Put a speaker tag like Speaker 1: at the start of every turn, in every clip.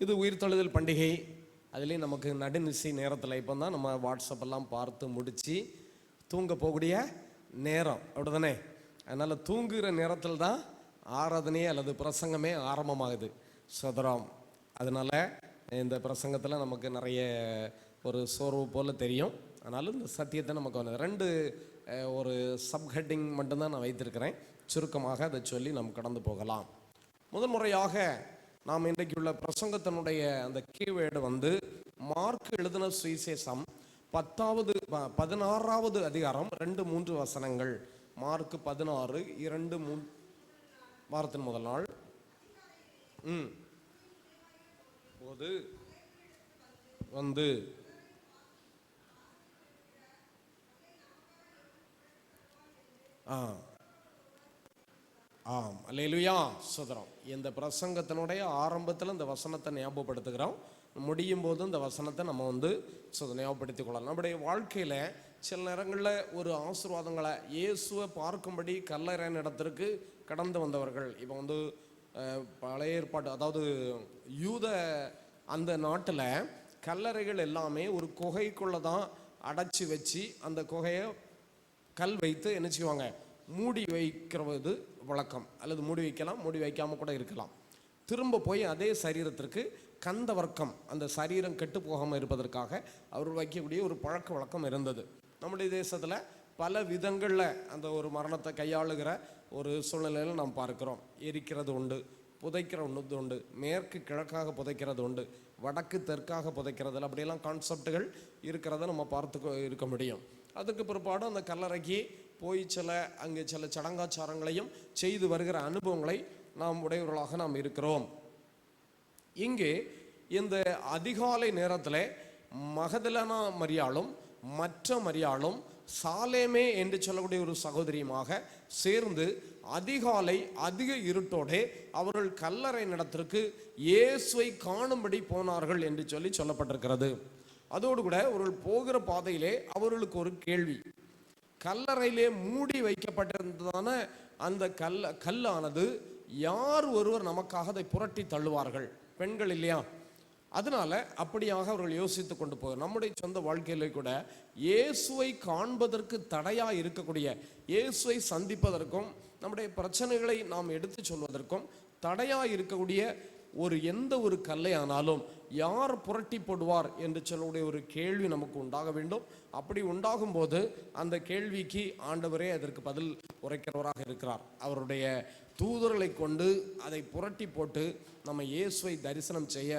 Speaker 1: இது உயிர்த்தெழுதல் பண்டிகை. அதுலேயும் நமக்கு நடுநிசி நேரத்தில் இப்போ தான் நம்ம வாட்ஸ்அப்பெல்லாம் பார்த்து முடித்து தூங்க போகக்கூடிய நேரம், அப்படி தானே? அதனால் தூங்குகிற நேரத்தில் தான் ஆராதனையே அல்லது பிரசங்கமே ஆரம்பமாகுது. சதுரம். அதனால் இந்த பிரசங்கத்தில் நமக்கு நிறைய ஒரு சோர்வு போல் தெரியும். ஆனாலும் இந்த சத்தியத்தை நமக்கு ரெண்டு ஒரு சப்ஹெட்டிங் மட்டும்தான் நான் வைத்திருக்கிறேன். சுருக்கமாக அதை சொல்லி நாம் கடந்து போகலாம். முதன்முறையாக நாம் இன்றைக்கு உள்ள பிரசங்கத்தினுடைய அந்த கீவேர்டு மார்க் எழுதின சுவிசேஷம் 16வது அதிகாரம் 2-3 வசனங்கள். மார்க் 16:2-3 வாரத்தின் முதல் நாள் போது அல்லேலூயா சோதரம். இந்த பிரசங்கத்தினுடைய ஆரம்பத்தில் இந்த வசனத்தை ஞாபகப்படுத்துகிறோம். முடியும் போது இந்த வசனத்தை நம்ம ஞாபகப்படுத்திக் கொள்ளலாம். நம்முடைய வாழ்க்கையில் சில நேரங்களில் ஒரு ஆசீர்வாதங்களை இயேசுவை பார்க்கும்படி கல்லறையின் இடத்திற்கு கடந்து வந்தவர்கள். இப்போ பழைய ஏற்பாடு, அதாவது யூத அந்த நாட்டில் கல்லறைகள் எல்லாமே ஒரு குகைக்குள்ளே தான் அடைச்சி வச்சு அந்த குகையை கல் வைத்து என்ன செய்வாங்க, மூடி வைக்கிறது வழக்கம். அல்லது மூடி வைக்கலாம், மூடி வைக்காமல் கூட இருக்கலாம். திரும்ப போய் அதே சரீரத்திற்கு கந்த வர்க்கம், அந்த சரீரம் கெட்டு போகாமல் இருப்பதற்காக அவர் வைக்கக்கூடிய ஒரு பழக்க வழக்கம் இருந்தது. நம்முடைய தேசத்தில் பல விதங்களில் அந்த ஒரு மரணத்தை கையாளுகிற ஒரு சூழ்நிலையில் நாம் பார்க்கிறோம். எரிக்கிறது உண்டு, புதைக்கிறது உண்டு, மேற்கு கிழக்காக புதைக்கிறது உண்டு, வடக்கு தெற்காக புதைக்கிறது, அப்படியெல்லாம் கான்செப்டுகள் இருக்கிறத நம்ம பார்த்து இருக்க முடியும். அதுக்கு பிற்பாடு அந்த கல்லறைக்கு போய் அங்கே சில சடங்காச்சாரங்களையும் செய்து வருகிற அனுபவங்களை நாம் உடையவர்களாக நாம் இருக்கிறோம். இங்கே இந்த அதிகாலை நேரத்தில் மகதலேனா மரியாளும் மற்ற மரியாளும் சாலேமே என்று சொல்லக்கூடிய ஒரு சகோதரியுமாக சேர்ந்து அதிகாலை அதிக இருட்டோடே அவர்கள் கல்லறை இடத்திற்கு இயேசுவை காணும்படி போனார்கள் என்று சொல்லப்பட்டிருக்கிறது. அதோடு கூட அவர்கள் போகிற பாதையிலே அவர்களுக்கு ஒரு கேள்வி. கல்லறையிலே மூடி வைக்கப்பட்டிருந்ததான அந்த கல்லானது யார் ஒருவர் நமக்காக அதை புரட்டி தள்ளுவார்கள்? பெண்கள் இல்லையா? அதனால அப்படியாக அவர்கள் யோசித்து கொண்டு போக, நம்முடைய சொந்த வாழ்க்கையில கூட இயேசுவை காண்பதற்கு தடையா இருக்கக்கூடிய, இயேசுவை சந்திப்பதற்கும் நம்முடைய பிரச்சனைகளை நாம் எடுத்து சொல்வதற்கும் தடையா இருக்கக்கூடிய எந்த ஒரு கல்லை ஆனாலும் யார் புரட்டி போடுவார் என்று சொல்லக்கூடிய ஒரு கேள்வி நமக்கு உண்டாக வேண்டும். அப்படி உண்டாகும் போது அந்த கேள்விக்கு ஆண்டவரே அதற்கு பதில் உரைக்கிறவராக இருக்கிறார். அவருடைய தூதர்களை கொண்டு அதை புரட்டி போட்டு நம்ம இயேசுவை தரிசனம் செய்ய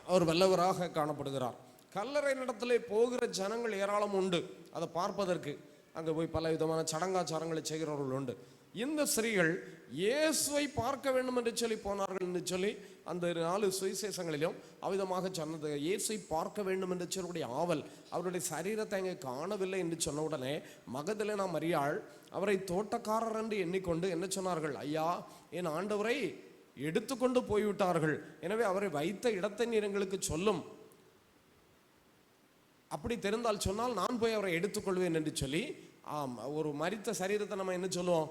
Speaker 1: அவர் வல்லவராக காணப்படுகிறார். கல்லறை இடத்துல போகிற ஜனங்கள் ஏராளம் உண்டு. அதை பார்ப்பதற்கு அங்கே போய் பல விதமான சடங்காச்சாரங்களை செய்கிறவர்கள் உண்டு. இந்த ஸ்திரீகள் இயேசுவை பார்க்க வேண்டும் என்று சொல்லி போனார்கள் என்று சொல்லி அந்த 4 சுவிசேஷங்களிலும் அவ்விதமாக சொன்னது. இயேசுவை பார்க்க வேண்டும் என்று சொல்லக்கூடிய ஆவல், அவருடைய சரீரத்தை அங்கே காணவில்லை என்று சொன்ன உடனே மகதலேனா மரியாள் அவரை தோட்டக்காரர் என்று எண்ணிக்கொண்டு என்ன சொன்னார்கள்? ஐயா, என் ஆண்டவரை எடுத்துக்கொண்டு போய்விட்டார்கள், எனவே அவரை வைத்த இடத்தை நீர் எங்களுக்கு சொல்லும், அப்படி தெரிந்தால் சொன்னால் நான் போய் அவரை எடுத்துக்கொள்வேன் என்று சொல்லி, ஒரு மரித்த சரீரத்தை நம்ம என்ன சொல்லுவோம்?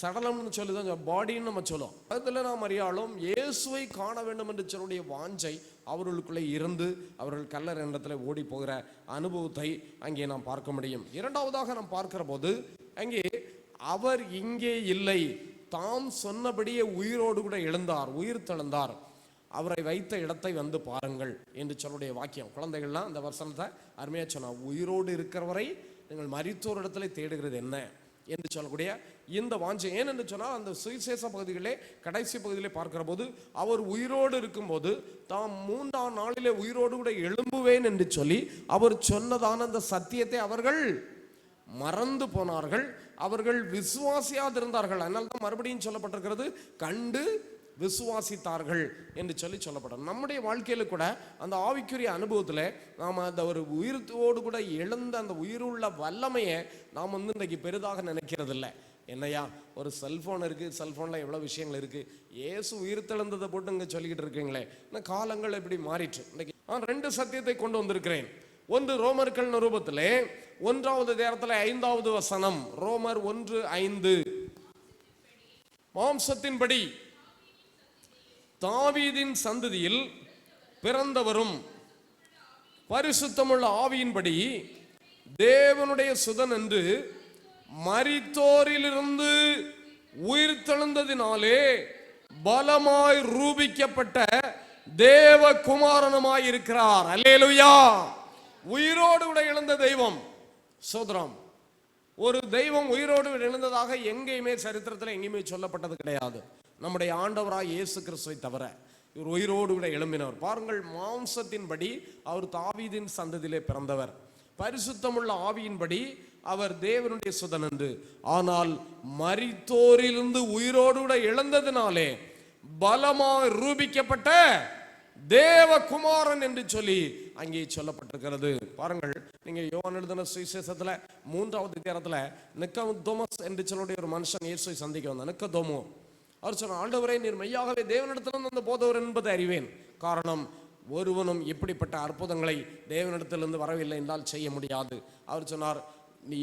Speaker 1: சடலம்னு சொல்லிதான், பாடின்னு நம்ம சொல்லுவோம். அதில் நாம் அறியாலும் இயேசுவை காண வேண்டும் என்று சொல்லுடைய வாஞ்சை அவர்களுக்குள்ளே இருந்து அவர்கள் கல்லறை இடத்துல ஓடி போகிற அனுபவத்தை அங்கே நாம் பார்க்க முடியும். இரண்டாவதாக நாம் பார்க்கிற போது அங்கே அவர் இங்கே இல்லை, தாம் சொன்னபடியே உயிரோடு கூட எழுந்தார், உயிர் தெழுந்தார், அவரை வைத்த இடத்தை பாருங்கள் என்று சொல்லுடைய வாக்கியம். குழந்தைகள்லாம் அந்த வசனத்தை அருமையாக சொன்னார். உயிரோடு இருக்கிறவரை நீங்கள் மரித்தோர் இடத்துல தேடுகிறது என்ன என்று சொல்லக்கூடிய இந்த வாஞ்சை. ஏனென்று சொன்னால் அந்த சுவிசேஷ பகுதிகளே கடைசி பகுதியிலே பார்க்கிற போது அவர் உயிரோடு இருக்கும்போது தாம் 3ஆம் நாளிலே உயிரோடு கூட எழும்புவேன் என்று சொல்லி அவர் சொன்னதான அந்த சத்தியத்தை அவர்கள் மறந்து போனார்கள். அவர்கள் விசுவாசியாதிருந்தார்கள். அதனால தான் மறுபடியும் சொல்லப்பட்டிருக்கிறது, கண்டு விசுவாசித்தார்கள் என்று சொல்லப்படும். நம்முடைய வாழ்க்கையில கூட அந்த ஆவிக்குரிய அனுபவத்தில் நாம் அந்த ஒரு உயிரோடு கூட எழுந்த அந்த உயிருள்ள வல்லமையை நாம் இன்றைக்கு பெரிதாக நினைக்கிறது இல்லை. என்னையா, ஒரு செல்போன் இருக்கு, செல்போன்ல எவ்வளவு விஷயங்கள் இருக்கு, இயேசு உயிர் தெழுந்ததை போட்டு இங்க சொல்லிக்கிட்டு இருக்கீங்களே. காலங்கள் எப்படி மாறிட்டு. இன்னைக்கு நான் 2 சத்தியத்தை கொண்டு வந்திருக்கிறேன். ஒன்று ரோமர்கள் நிருபத்திலே 1வது அதிகாரத்தில் 5வது வசனம். ரோமர் 1:5. மாம்சத்தின்படி தாவீதின் சந்ததியில் பிறந்தவரும் பரிசுத்தமுள்ள ஆவியின்படி தேவனுடைய சுதன் என்று மரித்தோரிலிருந்து உயிர் தெழுந்ததினாலே பலமாய் ரூபிக்கப்பட்ட தேவகுமாரனுமாய் இருக்கிறார். அல்லேலூயா. உயிரோடு கூட எழுந்த தெய்வம். சோதரம், ஒரு தெய்வம் உயிரோடு எழுந்ததாக எங்கேயுமே சரித்திரத்தில் எங்கேயுமே சொல்லப்பட்டது கிடையாது. நம்முடைய ஆண்டவராய் இயேசு கிறிஸ்துவை தவிர இவர் உயிரோடு கூட எழும்பினவர். பாருங்கள், மாம்சத்தின்படி அவர் தாவீதின் சந்ததியிலே பிறந்தவர், பரிசுத்தமுள்ள ஆவியின்படி அவர் தேவனுடைய சுதன் என்று. ஆனால் மரித்தோரிலிருந்து உயிரோடு கூட எழுந்ததினாலே பலமாய் ரூபிக்கப்பட்ட தேவகுமாரன் என்று சொல்லி அங்கே சொல்லப்பட்டிருக்கிறது. பாருங்கள், நீங்க யோவான் எழுதின சுவிசேஷத்துல 3வது அதிகாரத்துல நிக்கதோமஸ் என்று சொல்லக்கூடிய ஒரு மனுஷன் இயேசுவை சந்திக்க வந்தார். நிக்கதோமு அவர் சொன்னார், ஆண்டவரே, நீர் மெய்யாகவே தேவனிடத்திலிருந்து அந்த போதவர் என்பதை அறிவேன். காரணம், ஒருவனும் இப்படிப்பட்ட அற்புதங்களை தேவனிடத்திலிருந்து வரவில்லை என்றால் செய்ய முடியாது. அவர் சொன்னார், நீ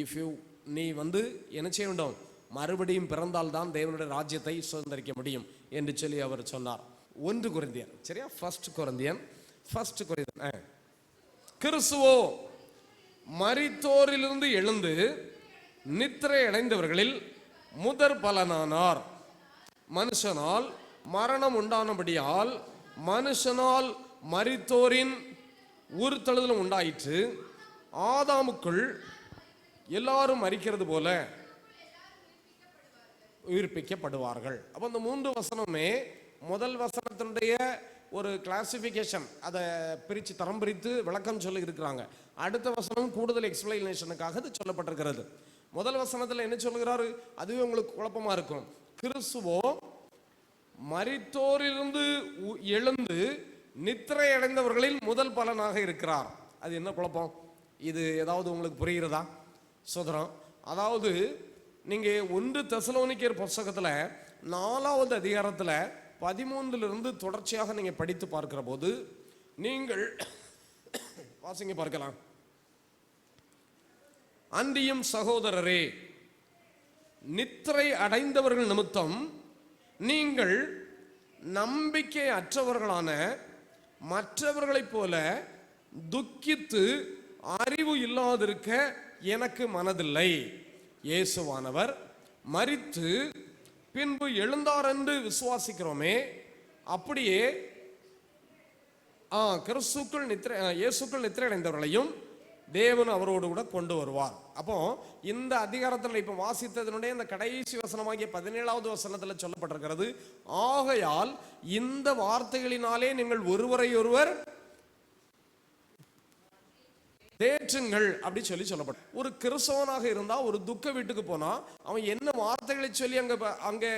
Speaker 1: என்ன செய்ய வேண்டும், மறுபடியும் பிறந்தால்தான் தேவனுடைய ராஜ்யத்தை சுதந்திரிக்க முடியும் என்று சொல்லி அவர் சொன்னார். 1 கொரிந்தியர், சரியா, 1 கொரிந்தியன் கிறிஸ்துவோ மரித்தோரிலிருந்து எழுந்து நித்திரை அடைந்தவர்களில் முதற் பலனானார். மனுஷனால் மரணம் உண்டானபடியால் மனுஷனால் மரித்தோரின் உயிர்த்தெழுதலும் உண்டாயிற்று. ஆதாமுக்குள் எல்லாரும் மரிக்கிறது போல உயிர்ப்பிக்கப்படுவார்கள். அப்போ அந்த 3 வசனமே முதல் வசனத்தினுடைய ஒரு கிளாசிபிகேஷன், அதை பிரித்து தரம் பிரித்து விளக்கம் சொல்லி இருக்கிறாங்க. அடுத்த வசனம் கூடுதல் எக்ஸ்பிளனேஷனுக்காக இது சொல்லப்பட்டிருக்கிறது. முதல் வசனத்தில் என்ன சொல்லுகிறாரு, அதுவே உங்களுக்கு குழப்பமா இருக்கும். கிறிஸ்துவோ மரித்தோரிலிருந்து எழுந்து நித்திரை அடைந்தவர்களில் முதல் பலனாக இருக்கிறார். அது என்ன குழப்பம்? இது ஏதாவது உங்களுக்கு புரிகிறதா சோதரம்? அதாவது நீங்க 1 தெசலோனிக்கேயர் புத்தகத்துல 4வது அதிகாரத்துல 13 தொடர்ச்சியாக நீங்க படித்து பார்க்கிற போது நீங்கள் வாசிங்க பார்க்கலாம். அன்றியும் சகோதரரே, நித்திரை அடைந்தவர்கள் நிமித்தம் நீங்கள் நம்பிக்கை அற்றவர்களான மற்றவர்களைப் போல துக்கித்து அறிவு இல்லாதிருக்க எனக்கு மனதில்லை. இயேசுவானவர் மரித்து பின்பு எழுந்தார் என்று விசுவாசிக்கிறோமே, அப்படியே இயேசுக்குள் நித்திரை அடைந்தவர்களையும் தேவன் அவரோடு கூட கொண்டு வருவார். அப்போ இந்த அதிகாரத்தில் இப்ப வாசித்ததனுடைய இந்த கடைசி வசனமாகிய 17வது வசனத்தில் சொல்லப்பட்டிருக்கிறது, ஆகையால் இந்த வார்த்தைகளினாலே நீங்கள் ஒருவரை ஒருவர் தேற்றுங்கள் அப்படி சொல்லப்பட்ட. ஒரு கிறிஸ்தவனாக இருந்தா ஒரு துக்க வீட்டுக்கு போனா அவன் என்ன வார்த்தைகளை சொல்லி அங்கே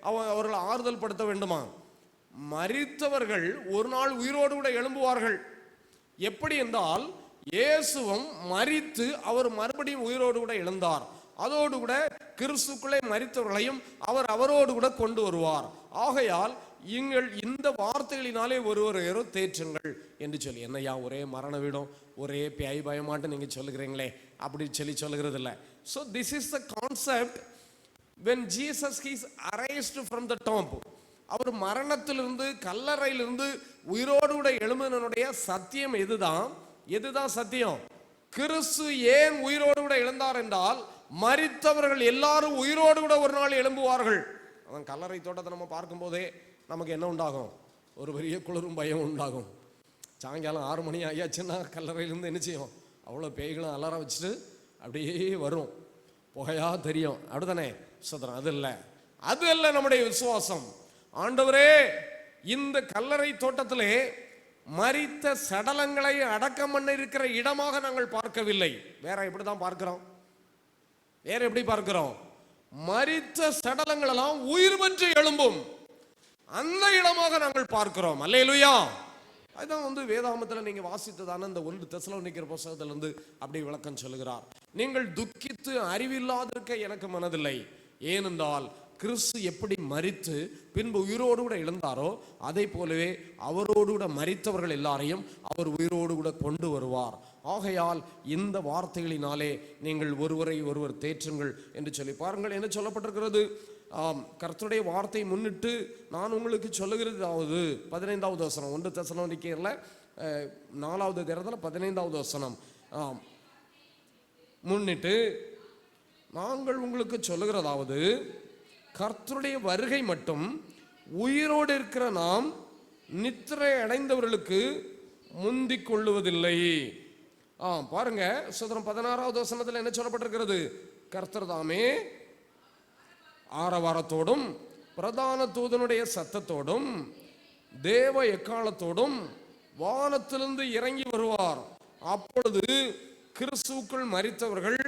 Speaker 1: அவர்களை ஆறுதல் படுத்த வேண்டுமா? மரித்தவர்கள் ஒரு நாள் உயிரோடு கூட எழும்புவார்கள். எப்படி என்றால், இயேசுவும் மரித்து அவர் மறுபடியும் உயிரோடு கூட எழுந்தார். அதோடு கூட கிறிஸ்துக்குள்ளே மரித்தவர்களையும் அவர் அவரோடு கூட கொண்டு வருவார். ஆகையால் இந்த வார்த்தைகளினாலே ஒருவரையோ தேற்றுங்கள் என்று சொல்லி. என்னையா ஒரே மரண வீடும் ஒரே பேய் பயமாட்டு நீங்க சொல்லுகிறீங்களே, அப்படி சொல்லுகிறது இல்லை. So this is the concept when Jesus is raised from the tomb. அவர் மரணத்திலிருந்து கல்லறையிலிருந்து உயிரோடு கூட எழும்பினுடைய சத்தியம் எதுதான் சத்தியம்? கிறிஸ்து ஏன் உயிரோடு கூட எழுந்தார் என்றால், மரித்தவர்கள் எல்லாரும் உயிரோடு கூட ஒரு நாள் எழும்புவார்கள். அவன் கல்லறை தோட்டத்தை நம்ம பார்க்கும் போதே நமக்கு என்ன உண்டாகும்? ஒரு பெரிய குளிரும் பயம் உண்டாகும். சாயங்காலம் 6 மணி ஆயாச்சுன்னா கல்லறையிலேருந்து என்ன செய்யும்? அவ்வளோ பேய்களும் அலாரம் வச்சுட்டு அப்படியே வரும், புகையா தெரியும். அப்படித்தானே சோதரன்? அது இல்லை நம்முடைய விசுவாசம். ஆண்டவரே, இந்த கல்லறை தோட்டத்திலே மரித்த சடலங்களை அடக்கம் பண்ண இருக்கிற இடமாக நாங்கள் பார்க்கவில்லை. வேற எப்படிதான் பார்க்கிறோம்? எப்படி பார்க்கிறோம்? மரித்த சடலங்கள் எல்லாம் உயிர் பெற்று எழும்பும் அந்த இடமாக நாங்கள் பார்க்கிறோம். அல்லேலூயா. அதுதான் வேதாகமத்தில் நீங்க வாசித்ததான இந்த 1 தெசலோனிக்கேயர் புத்தகத்திலிருந்து அப்படி விளக்கம் சொல்லுகிறார். நீங்கள் துக்கித்து அறிவில்லாதிருக்க எனக்கு மனதில்லை. ஏனென்றால் கிறிஸ்து எப்படி மரித்து பின்பு உயிரோடு கூட எழுந்தாரோ அதை போலவே அவரோடு கூட மரித்தவர்கள் எல்லாரையும் அவர் உயிரோடு கூட கொண்டு வருவார். ஆகையால் இந்த வார்த்தைகளினாலே நீங்கள் ஒருவரை ஒருவர் தேற்றுங்கள் என்று சொல்லி பாருங்கள். என்ன சொல்லப்பட்டிருக்கிறது? கர்த்தருடைய வார்த்தை முன்னிட்டு நான் உங்களுக்கு சொல்லுகிறதாவது 15வது வசனம் 1 தெசலோனிக்கேயர்ல 4வது அதிகாரத்தில் 15வது வசனம். முன்னிட்டு நாங்கள் உங்களுக்கு சொல்லுகிறதாவது, கர்த்தருடைய வருகை மட்டும் உயிரோடு இருக்கிற நாம் நித்திரை அடைந்தவர்களுக்கு முந்திக் கொள்ளுவதில்லை. பாருங்க, சோதரம் 16வது வசனத்தில் என்ன சொல்லப்பட்டிருக்கிறது? கர்த்தர் தாமே ஆரவாரத்தோடும் பிரதான தூதனுடைய சத்தத்தோடும் தேவ எக்காலத்தோடும் வானத்திலிருந்து இறங்கி வருவார். அப்பொழுது கிறிஸ்துவுக்குள் மரித்தவர்கள்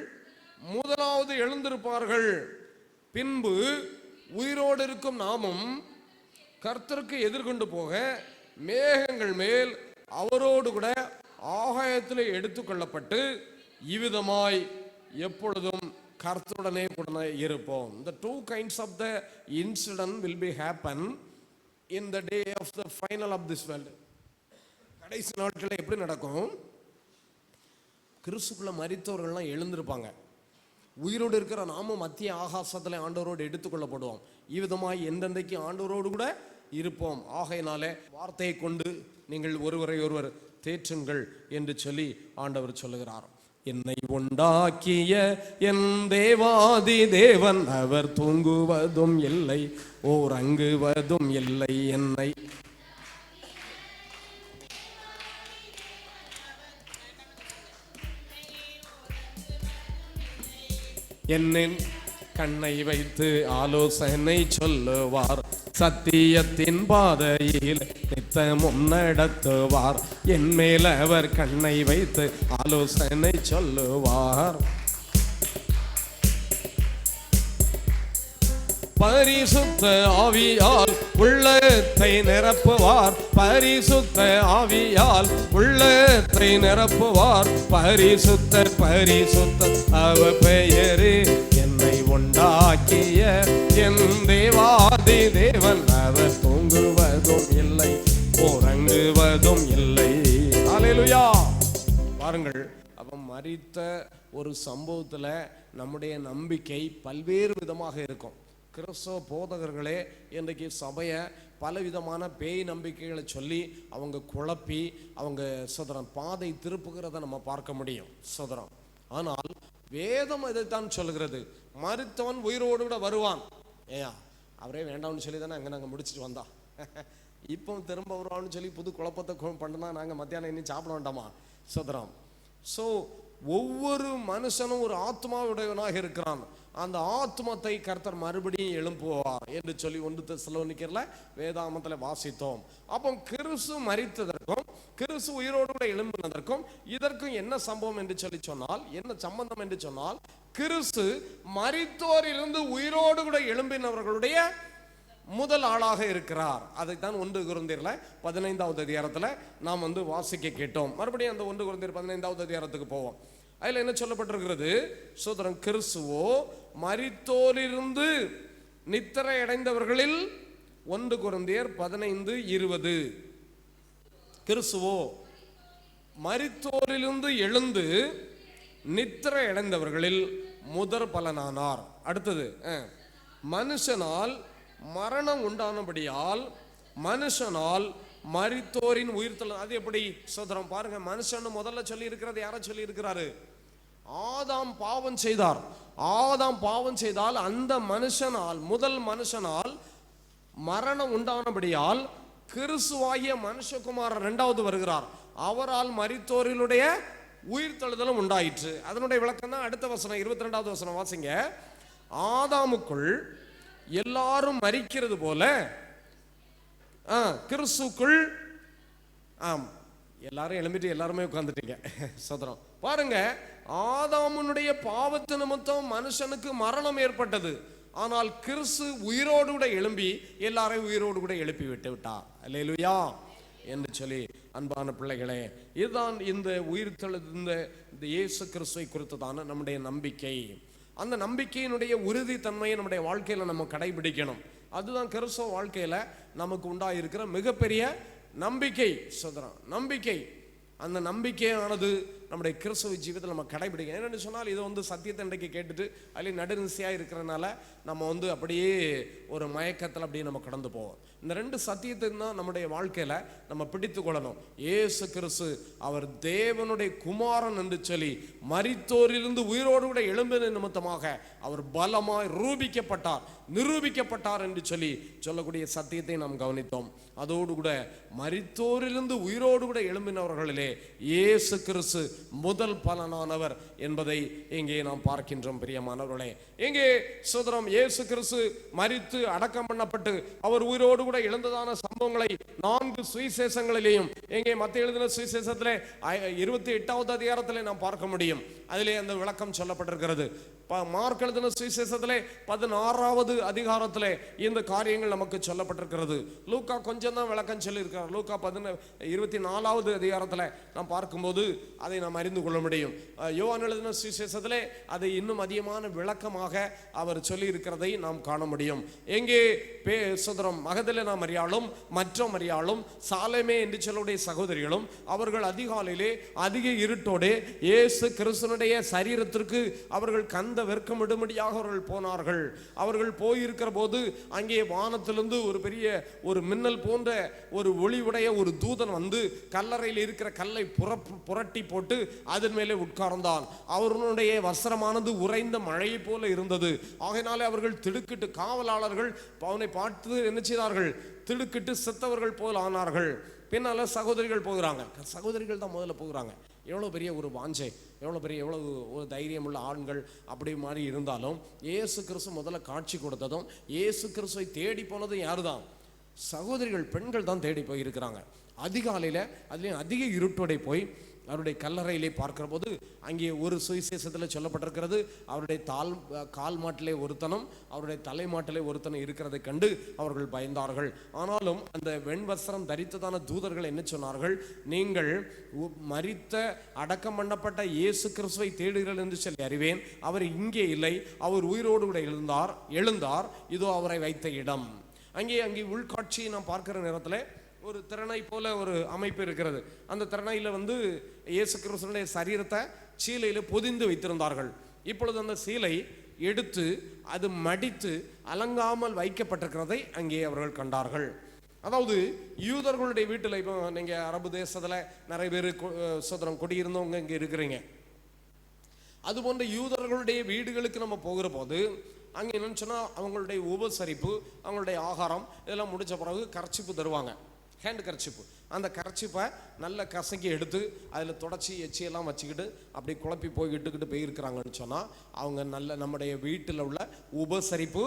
Speaker 1: முதலாவது எழுந்திருப்பார்கள். பின்பு உயிரோடு இருக்கும் நாமும் கர்த்தருக்கு எதிர்கொண்டு போக மேகங்கள் மேல் அவரோடு கூட ஆகாயத்தில் எடுத்துக்கொள்ளப்பட்டு இவ்விதமாய் எப்பொழுதும் கர்த்தருடனே கூட இருப்போம். The two kinds of the incident will be happen in the day of the final of this world. கடைசி நாட்களில் எப்படி நடக்கும்? கிறிஸ்துக்குள்ள மரித்தவர்கள்லாம் எழுந்திருப்பாங்க. உயிரோடு இருக்கிற நாமும் மத்திய ஆகாசத்தில் ஆண்டவரோடு எடுத்துக்கொள்ளப்படுவோம். இவ்விதமாய் எந்தெந்தைக்கு ஆண்டவரோடு கூட இருப்போம். ஆகையினாலே வார்த்தையை கொண்டு நீங்கள் ஒருவரை ஒருவர் தேற்றுங்கள் என்று சொல்லி ஆண்டவர் சொல்லுகிறார். என்னை உண்டாக்கிய என் தேவாதி தேவன் அவர் தூங்குவதும் இல்லை ஓரங்குவதும் இல்லை. என்னின் கண்ணை வைத்து ஆலோசனை சொல்லுவார். சத்தியத்தின் பாதையில் நித்தமும் நடத்துவார். என் மேல் அவர் கண்ணை வைத்து ஆலோசனை சொல்லுவார். பரிசுத்த ஆவியால் உள்ளத்தை நிரப்புவார். பரிசுத்த ஆவியால் உள்ளத்தை நிரப்புவார். பரிசுத்தர் பரிசுத்தர் அவர் பெயரே. என்னை உண்டாக்கிய என் தேவாதி தேவன் அவர் தூங்குவதும் இல்லை உறங்குவதும் இல்லை. அல்லேலூயா. பாருங்கள், அப்ப மரித்த ஒரு சம்பவத்துல நம்முடைய நம்பிக்கை பல்வேறு விதமாக இருக்கும். கிறிஸ்தவ போதகர்களே இன்றைக்கு சபையை பலவிதமான பேய் நம்பிக்கைகளை சொல்லி அவங்க குழப்பி அவங்க சோதரம் பாதை திருப்புகிறத நம்ம பார்க்க முடியும் சோதரம். ஆனால் வேதம் இதைத்தான் சொல்லுகிறது, மரித்தவன் உயிரோடு கூட வருவான். ஏயா அவரே வேண்டாம்னு சொல்லி தானே அங்கே நாங்கள் முடிச்சுட்டு வந்தா, இப்போ திரும்ப வருவான்னு சொல்லி புது குழப்பத்தை பண்ணா நாங்கள் மத்தியானம் இன்னும் சாப்பிட வேண்டாமா சோதரம். ஸோ ஒவ்வொரு மனுஷனும் ஒரு ஆத்மாவுடையவனாக இருக்கிறான். அந்த ஆத்மத்தை கர்த்தர் மறுபடியும் எழுப்புவார் என்று சொல்லி 1 தெசலோனிக்கேயர்ல வேதாகமத்தில் வாசித்தோம். அப்போ கிறிஸ்து மரித்ததற்கும் கிறிஸ்து உயிரோடு கூட எழும்பினதற்கும் இதற்கும் என்ன சம்பவம் என்று சொல்லி சொன்னால், என்ன சம்பந்தம் என்று சொன்னால், கிறிஸ்து மரித்தோரிலிருந்து உயிரோடு கூட எழும்பினவர்களுடைய முதல் ஆளாக இருக்கிறார். அதைத்தான் 1 கொரிந்தியர்ல 15வது அதிகாரத்தில் நாம் வாசிக்க கேட்டோம். மறுபடியும் அந்த 1 கொரிந்தியர் 15வது அதிகாரத்துக்கு போவோம். அதில் என்ன சொல்லப்பட்டிருக்கிறது? சோதரன் கிறிஸ்துவோ மரித்தோரிலிருந்து நித்திரை அடைந்தவர்களில் 1 கொரிந்தியர் 15:20 கிறிஸ்துவோ மரித்தோரிலிருந்து எழுந்து நித்திரை அடைந்தவர்களில் முதற் பலனானார். அடுத்தது, மனுஷனால் மரணம் உண்டானபடியால் மனுஷனால் மரித்தோரின் உயிர்த்தல். அது எப்படி சோதரம்? பாருங்க, மனுஷன் முதல்ல சொல்லி இருக்கிறது யார சொல்லி இருக்கிறாரு? ஆதாம் பாவம் செய்தார். ஆதாம் பாவம் செய்தால் அந்த மனுஷனால், முதல் மனுஷனால் மரணம் உண்டானபடியால் கிறிஸ்துவாகிய மனுஷகுமாரர் 2வது வருகிறார். அவரால் மரித்தோரிலுடைய உயிர்த்தெழுதலும் உண்டாயிற்று. அதனுடைய விளக்கம் தான் அடுத்த வசனம் 22வது வசனம் வாசிங்க. ஆதாமுக்குள் எல்லாரும் மரிக்கிறது போல கிறிஸ்துக்குள், எல்லாரும் எழும்பிட்டு எல்லாருமே உட்கார்ந்துட்டீங்க சோதரம். பாருங்க, ஆதாமுனுடைய பாவத்து நிமித்தம் மனுஷனுக்கு மரணம் ஏற்பட்டது. ஆனால் கிறிஸ்து உயிரோடு கூட எழும்பி எல்லாரையும் உயிரோடு கூட எழுப்பி விட்டு விட்டார். அல்லேலூயா என்று சொல்லி அன்பான பிள்ளைகளே, இதுதான் இந்த உயிர்த்தெழுந்த இந்த இயேசு கிறிஸ்துவை குறித்ததான நம்முடைய நம்பிக்கை. அந்த நம்பிக்கையினுடைய உறுதித்தன்மையை நம்முடைய வாழ்க்கையில நம்ம கடைபிடிக்கணும். அதுதான் கிறிஸ்தவ வாழ்க்கையில நமக்கு உண்டாயிருக்கிற மிகப்பெரிய நம்பிக்கை சோதரம். நம்பிக்கை, அந்த நம்பிக்கையானது நம்முடைய கிறிஸ்துவ ஜீவிதத்தில் நம்ம கடைபிடிக்கணும். என்னென்னு சொன்னால் இது வந்து சத்தியத்தை இன்றைக்கு கேட்டுட்டு அதில் நடுநிசையாக இருக்கிறதுனால நம்ம வந்து அப்படியே ஒரு மயக்கத்தில் அப்படியே நம்ம கடந்து போவோம். இந்த ரெண்டு சத்தியத்தை தான் நம்முடைய வாழ்க்கையில் நம்ம பிடித்து கொள்ளணும். இயேசு கிறிஸ்து அவர் தேவனுடைய குமாரன் என்று சொல்லி மரித்தோரிலிருந்து உயிரோடு கூட எழும்பின நிமித்தமாக அவர் பலமாய் நிரூபிக்கப்பட்டார் என்று சொல்லக்கூடிய சத்தியத்தை நாம் கவனித்தோம். அதோடு கூட மரித்தோரிலிருந்து உயிரோடு கூட எழும்பினவர்களிலே இயேசு கிறிஸ்து முதல் பலனானவர் என்பதை இங்கே நாம் பார்க்கின்றோம். பிரியமானவர்களே, இங்கே சோதரம் இயேசு கிறிஸ்து மரித்து அடக்கம் பண்ணப்பட்டு அவர் உயிரோடு கூட எழுந்ததான சம்பவங்களை 4 சுவிசேஷங்களிலேயும் இங்கே மத்திய எழுதின சுவிசேஷத்திலே 28வது அதிகாரத்திலே நாம் பார்க்க முடியும். அதிலே அந்த விளக்கம் சொல்லப்பட்டிருக்கிறது. மார்க் எழுதின சுவிசேஷத்திலே 16வது அதிகாரத்திலே இந்த காரியங்கள் நமக்கு சொல்லப்பட்டிருக்கிறது. லூக்கா கொஞ்சம் தான் விளக்கம் சொல்லியிருக்கிறார். லூக்கா 24வது அதிகாரத்தில் நாம் பார்க்கும்போது அதை நாம் அறிந்து கொள்ள முடியும். யோவான் எழுதின சுவிசேஷத்திலே அதை இன்னும் அதிகமான விளக்கமாக அவர் சொல்லி இருக்கிறதை நாம் காண முடியும். எங்கே சோதரம் மகதலேனா மரியாளும் மற்ற மரியாளும் சாலேமே என்று சொல்லக்கூடிய சகோதரிகளும் அவர்கள் அதிகாலையிலே அதிக இருட்டோடு இயேசு கிறிஸ்துனுடைய சரீரத்திற்கு அவர்கள் கந்த வெறுக்கமிடும்படியாக அவர்கள் போனார்கள். அவர்கள் போயிருக்கிற போது அங்கே வானத்திலிருந்து ஒரு பெரிய ஒரு மின்னல் போன்ற ஒரு ஒளிவுடைய ஒரு தூதன் வந்து கல்லறையில் இருக்கிற கல்லை புரட்டி போட்டு அதன் மேலே உட்கார்ந்தான். அவர்களுடைய வஸ்திரமானது உறைந்த மழை போல இருந்தது. ஆகையினாலே அவர்கள் திடுக்கிட்டு, காவலாளர்கள் அவனை பார்த்து என்ன செய்தார்கள்? திடுக்கிட்டு செத்தவர்கள் போல் ஆனார்கள். பின்னால சகோதரிகள் போகிறாங்க. சகோதரிகள் தான் முதல்ல போகிறாங்க. எவ்வளோ பெரிய ஒரு வாஞ்சை, எவ்வளவு ஒரு தைரியம் உள்ள ஆண்கள் அப்படி மாதிரி இருந்தாலும் இயேசு கிறிஸ்து முதல்ல காட்சி கொடுத்ததும் இயேசு கிறிஸ்துவை தேடி போனதும் யாரு தான்? சகோதரிகள், பெண்கள் தான் தேடி போய் இருக்கிறாங்க. அதிகாலையில் அதுலேயும் அதிக இருட்டோட போய் அவருடைய கல்லறையிலே பார்க்கிற போது அங்கே ஒரு சுவிசேஷத்தில் சொல்லப்பட்டிருக்கிறது, அவருடைய கால் மாட்டிலே ஒருத்தனும் அவருடைய தலை மாட்டிலே ஒருத்தனும் இருக்கிறதை கண்டு அவர்கள் பயந்தார்கள். ஆனாலும் அந்த வெண்வஸ்திரம் தரித்ததான தூதர்கள் என்ன சொன்னார்கள்? நீங்கள் மரித்த அடக்கம் பண்ணப்பட்ட இயேசு கிறிஸ்துவை தேடுகிறீர்கள் என்று சொல்லி அறிவேன். அவர் இங்கே இல்லை, அவர் உயிரோடு கூட எழுந்தார், இதோ அவரை வைத்த இடம். அங்கே உள்காட்சியை நாம் பார்க்கிற நேரத்தில் ஒரு திறனை போல ஒரு அமைப்பு இருக்கிறது. அந்த திறனையில் வந்து இயேசு கிறிஸ்துவினுடைய சரீரத்தை சீலையில் பொதிந்து வைத்திருந்தார்கள். இப்பொழுது அந்த சீலை எடுத்து அது மடித்து அலங்காமல் வைக்கப்பட்டிருக்கிறதை அங்கே அவர்கள் கண்டார்கள். அதாவது யூதர்களுடைய வீட்டில், இப்போ நீங்கள் அரபு தேசத்தில் நிறைய பேர் சோதரம் குடியிருந்தவங்க இங்கே இருக்கிறீங்க. அதுபோன்ற யூதர்களுடைய வீடுகளுக்கு நம்ம போகிற போது அங்கே என்னன்னு சொன்னால் அவங்களுடைய உபசரிப்பு, அவங்களுடைய ஆகாரம் இதெல்லாம் முடித்த பிறகு கர்ச்சிப்பு தருவாங்க, ஹேண்ட் கர்ச்சிப்பு. அந்த கர்ச்சிப்பை நல்ல கசக்கி எடுத்து அதில் தொடச்சி எச்சியெல்லாம் வச்சுக்கிட்டு அப்படி குழப்பி போய்கிட்டுக்கிட்டு போயிருக்கிறாங்கன்னு சொன்னால் அவங்க நல்ல நம்முடைய வீட்டில் உள்ள உபசரிப்பு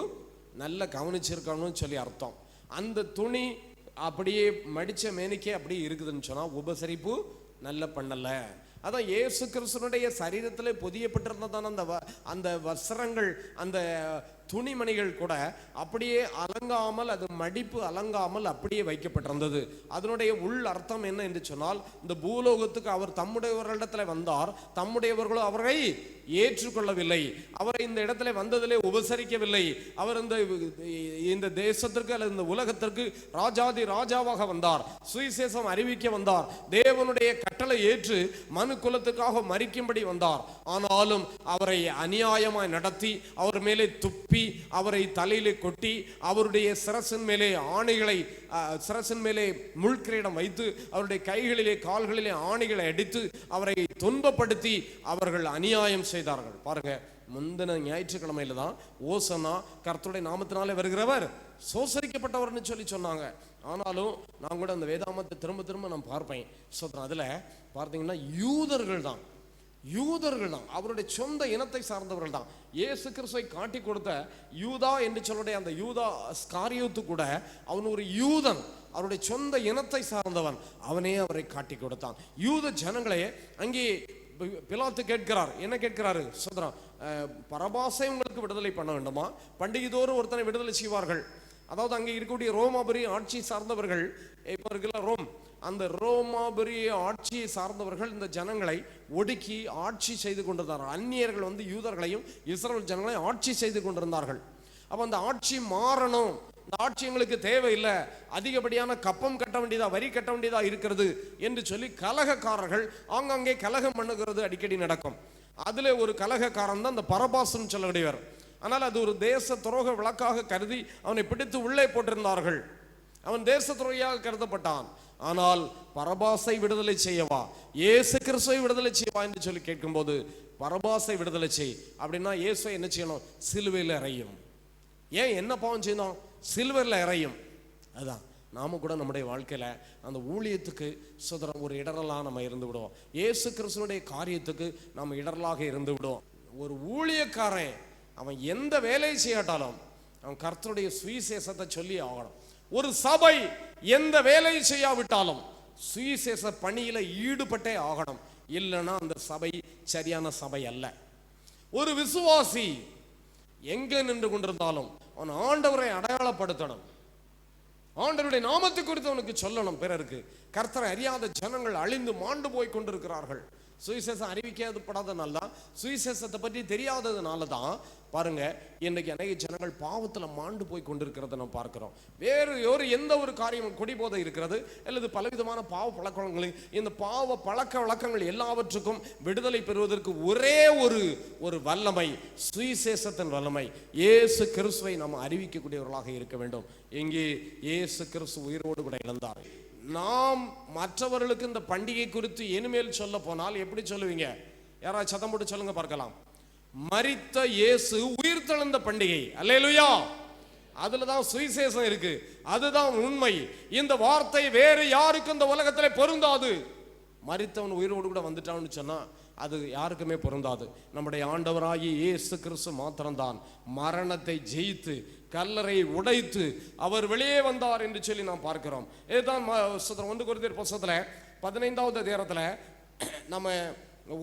Speaker 1: நல்ல கவனிச்சிருக்கணும்னு சொல்லி அர்த்தம். அந்த துணி அப்படியே மடித்த மேனிக்கே அப்படியே இருக்குதுன்னு சொன்னால் உபசரிப்பு நல்ல பண்ணலை. அதான் இயேசு கிறிஸ்துனுடைய சரீரத்தில் பொதியப்பட்டிருந்ததான அந்த வஸ்திரங்கள், அந்த துணிமணிகள் கூட அப்படியே அலங்காமல், அது மடிப்பு அலங்காமல் அப்படியே வைக்கப்பட்டிருந்தது. அதனுடைய உள் அர்த்தம் என்ன என்று சொன்னால், இந்த பூலோகத்துக்கு அவர் தம்முடையவர்களிடத்தில் வந்தார், தம்முடையவர்களோ அவரை ஏற்றுக்கொள்ளவில்லை, அவரை இந்த இடத்துல வந்ததிலே உபசரிக்கவில்லை. அவர் இந்த தேசத்திற்கு அல்லது இந்த உலகத்திற்கு ராஜாதி ராஜாவாக வந்தார், சுவிசேஷம் அறிவிக்க வந்தார், தேவனுடைய கட்டளை ஏற்று மனு குலத்துக்காக மரிக்கும்படி வந்தார். ஆனாலும் அவரை அநியாயமாய் நடத்தி அவர் மேலே துப்பி அவரை தலையிலே கொட்டி அவருடைய சிரசின் மேலே முள்கிரீடம் வைத்து அவருடைய கைகளிலே கால்களிலே ஆணிகளை அடித்து அவரை துன்பப்படுத்தி அவர்கள் அநியாயம் செய்தார்கள். பாருங்க, முந்தின ஞாயிற்றுக்கிழமையில தான் ஓசனா கர்த்தருடைய நாமத்தினாலே வருகிறவர் சோசரிக்கப்பட்டவர்னு சொல்லி சொன்னாங்க. ஆனாலும் நான் கூட அந்த வேதாமத்தை திரும்ப நான் பார்ப்பேன். அதில் பார்த்தீங்கன்னா யூதர்கள் தான் அவருடைய சொந்த இனத்தை சார்ந்தவர்கள் தான். இயேசு கிறிஸ்துவை காட்டி கொடுத்த யூதா என்று சொல்லுடைய அந்த யூதா ஸ்காரியோத்து கூட அவன் ஒரு யூதன், அவருடைய சொந்த இனத்தை சார்ந்தவன். அவனே அவரை காட்டி கொடுத்தான். யூத ஜனங்களே அங்கே பிலாத்து கேட்கிறார். என்ன கேட்கிறாரு? சோதரா, பரபாசை உங்களுக்கு விடுதலை பண்ண வேண்டுமா? பண்டிகை தோறும் ஒருத்தனை விடுதலை செய்வார்கள். அதாவது அங்கே இருக்கக்கூடிய ரோமாபுரி ஆட்சி சார்ந்தவர்கள், இப்போ இருக்குல்ல ரோம், அந்த ரோமாபுரி ஆட்சியை சார்ந்தவர்கள் இந்த ஜனங்களை ஒடுக்கி ஆட்சி செய்து கொண்டிருந்தார்கள். அந்நியர்கள் வந்து யூதர்களையும் இஸ்ரவேல் ஜனங்களையும் ஆட்சி செய்து கொண்டிருந்தார்கள். அப்போ அந்த ஆட்சி மாறணும், இந்த ஆட்சி எங்களுக்கு தேவையில்லை, அதிகப்படியான கப்பம் கட்ட வேண்டியதா, வரி கட்ட வேண்டியதா இருக்கிறது என்று சொல்லி கலகக்காரர்கள் ஆங்காங்கே கலகம் பண்ணுகிறது அடிக்கடி நடக்கும். அதுல ஒரு கலகக்காரன் தான் இந்த பரபாசம் சொல்லக்கூடியவர். ஆனால் அது ஒரு தேச துரோக விளக்காக கருதி அவனை பிடித்து உள்ளே போட்டிருந்தார்கள். அவன் தேச துரோகியாக கருதப்பட்டான். ஆனால் பரபாசை விடுதலை செய்யவா, இயேசு கிறிஸ்துவை விடுதலை செய்யவா என்று சொல்லி கேட்கும்போது, பரபாசை விடுதலை செய் அப்படின்னா இயேசுவை என்ன செய்யணும்? சிலுவையில் இறையும். ஏன், என்ன பாவம் செய்யணும்? சிலுவையில் இறையும். அதுதான் நாம கூட நம்முடைய வாழ்க்கையில அந்த ஊழியத்துக்கு சுதரம் ஒரு இடரலாக நம்ம இருந்து விடுவோம். இயேசு கிறிஸ்துவனுடைய காரியத்துக்கு நம்ம இடரலாக இருந்து விடுவோம். ஒரு ஊழியக்காரன் அவன் எந்த வேலையை செய்யாட்டாலும் அவன் கர்த்தருடைய சுவிசேஷத்தை சொல்லி ஆகணும். ஒரு சபை எந்த வேலையை செய்யாவிட்டாலும் சுவிசேஷ பணியில ஈடுபட்டே ஆகணும். இல்லைன்னா அந்த சபை சரியான சபை அல்ல. ஒரு விசுவாசி எங்க நின்று கொண்டிருந்தாலும் அவன் ஆண்டவரை அடையாளப்படுத்தணும். ஆண்டவருடைய நாமத்தை குறித்து அவனுக்கு சொல்லணும் பிறருக்கு. கர்த்தரை அறியாத ஜனங்கள் அழிந்து மாண்டு போய் கொண்டிருக்கிறார்கள். சுவிசேஷம் அறிவிக்கப்படாதனால தான், சுவிசேஷத்தை பற்றி தெரியாததுனால தான் பாருங்க இன்னைக்கு அநேக ஜனங்கள் பாவத்தில் மாண்டு போய் கொண்டிருக்கிறத நம்ம பார்க்கிறோம். வேறு எந்த ஒரு காரியம், குடிபோதை இருக்கிறது அல்லது பலவிதமான பாவ பழக்க வழக்கங்கள், இந்த பாவ பழக்க வழக்கங்கள் எல்லாவற்றுக்கும் விடுதலை பெறுவதற்கு ஒரே ஒரு வல்லமை, சுவிசேஷத்தின் வல்லமை. இயேசு கிறிஸ்துவை நாம் அறிவிக்கக்கூடியவர்களாக இருக்க வேண்டும். எங்கே இயேசு கிறிஸ்து உயிரோடு கூட இழந்தார். நாம் மற்றவர்களுக்கு இந்த பண்டிகை குறித்து இனிமேல் சொல்ல போனால் எப்படி சொல்லுவீங்க? யாராவது சத்தம் போட்டு சொல்லுங்க பார்க்கலாம். மரித்த இயேசு உயிர்த்தெழுந்த பண்டிகை. அல்லேலூயா. அதுலதான் சுவிசேஷம் இருக்கு. அதுதான் உண்மை. இந்த வார்த்தை வேறு யாருக்கும் இந்த உலகத்திலே பொருந்தாது. மரித்தவன் உயிரோடு கூட வந்துட்டான்னு சொன்னா அது யாருக்குமே பொருந்தாது. நம்முடைய ஆண்டவராகிய இயேசு கிறிஸ்து மாத்திரம்தான் மரணத்தை ஜெயித்து கல்லறையை உடைத்து அவர் வெளியே வந்தார் என்று சொல்லி நாம் பார்க்கிறோம். இதுதான் 1 கொரிந்தியர் புத்தகத்தில் 15வது அதிகாரத்தில் நம்ம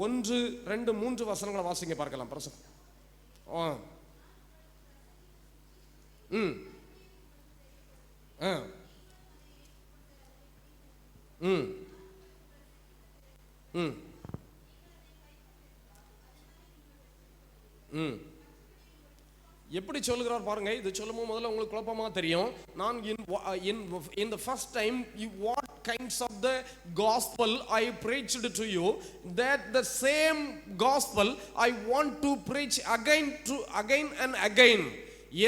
Speaker 1: 1, 2, 3 வசனங்களை வாசிங்க பார்க்கலாம். எப்படி சொல்லுகிறார் பாருங்க. இது சொல்லும்போது முதல்ல உங்களுக்கு குழப்பமா தெரியும். நான் in the first time what kinds of the gospel I preached to you, that the same gospel I want to preach again and again.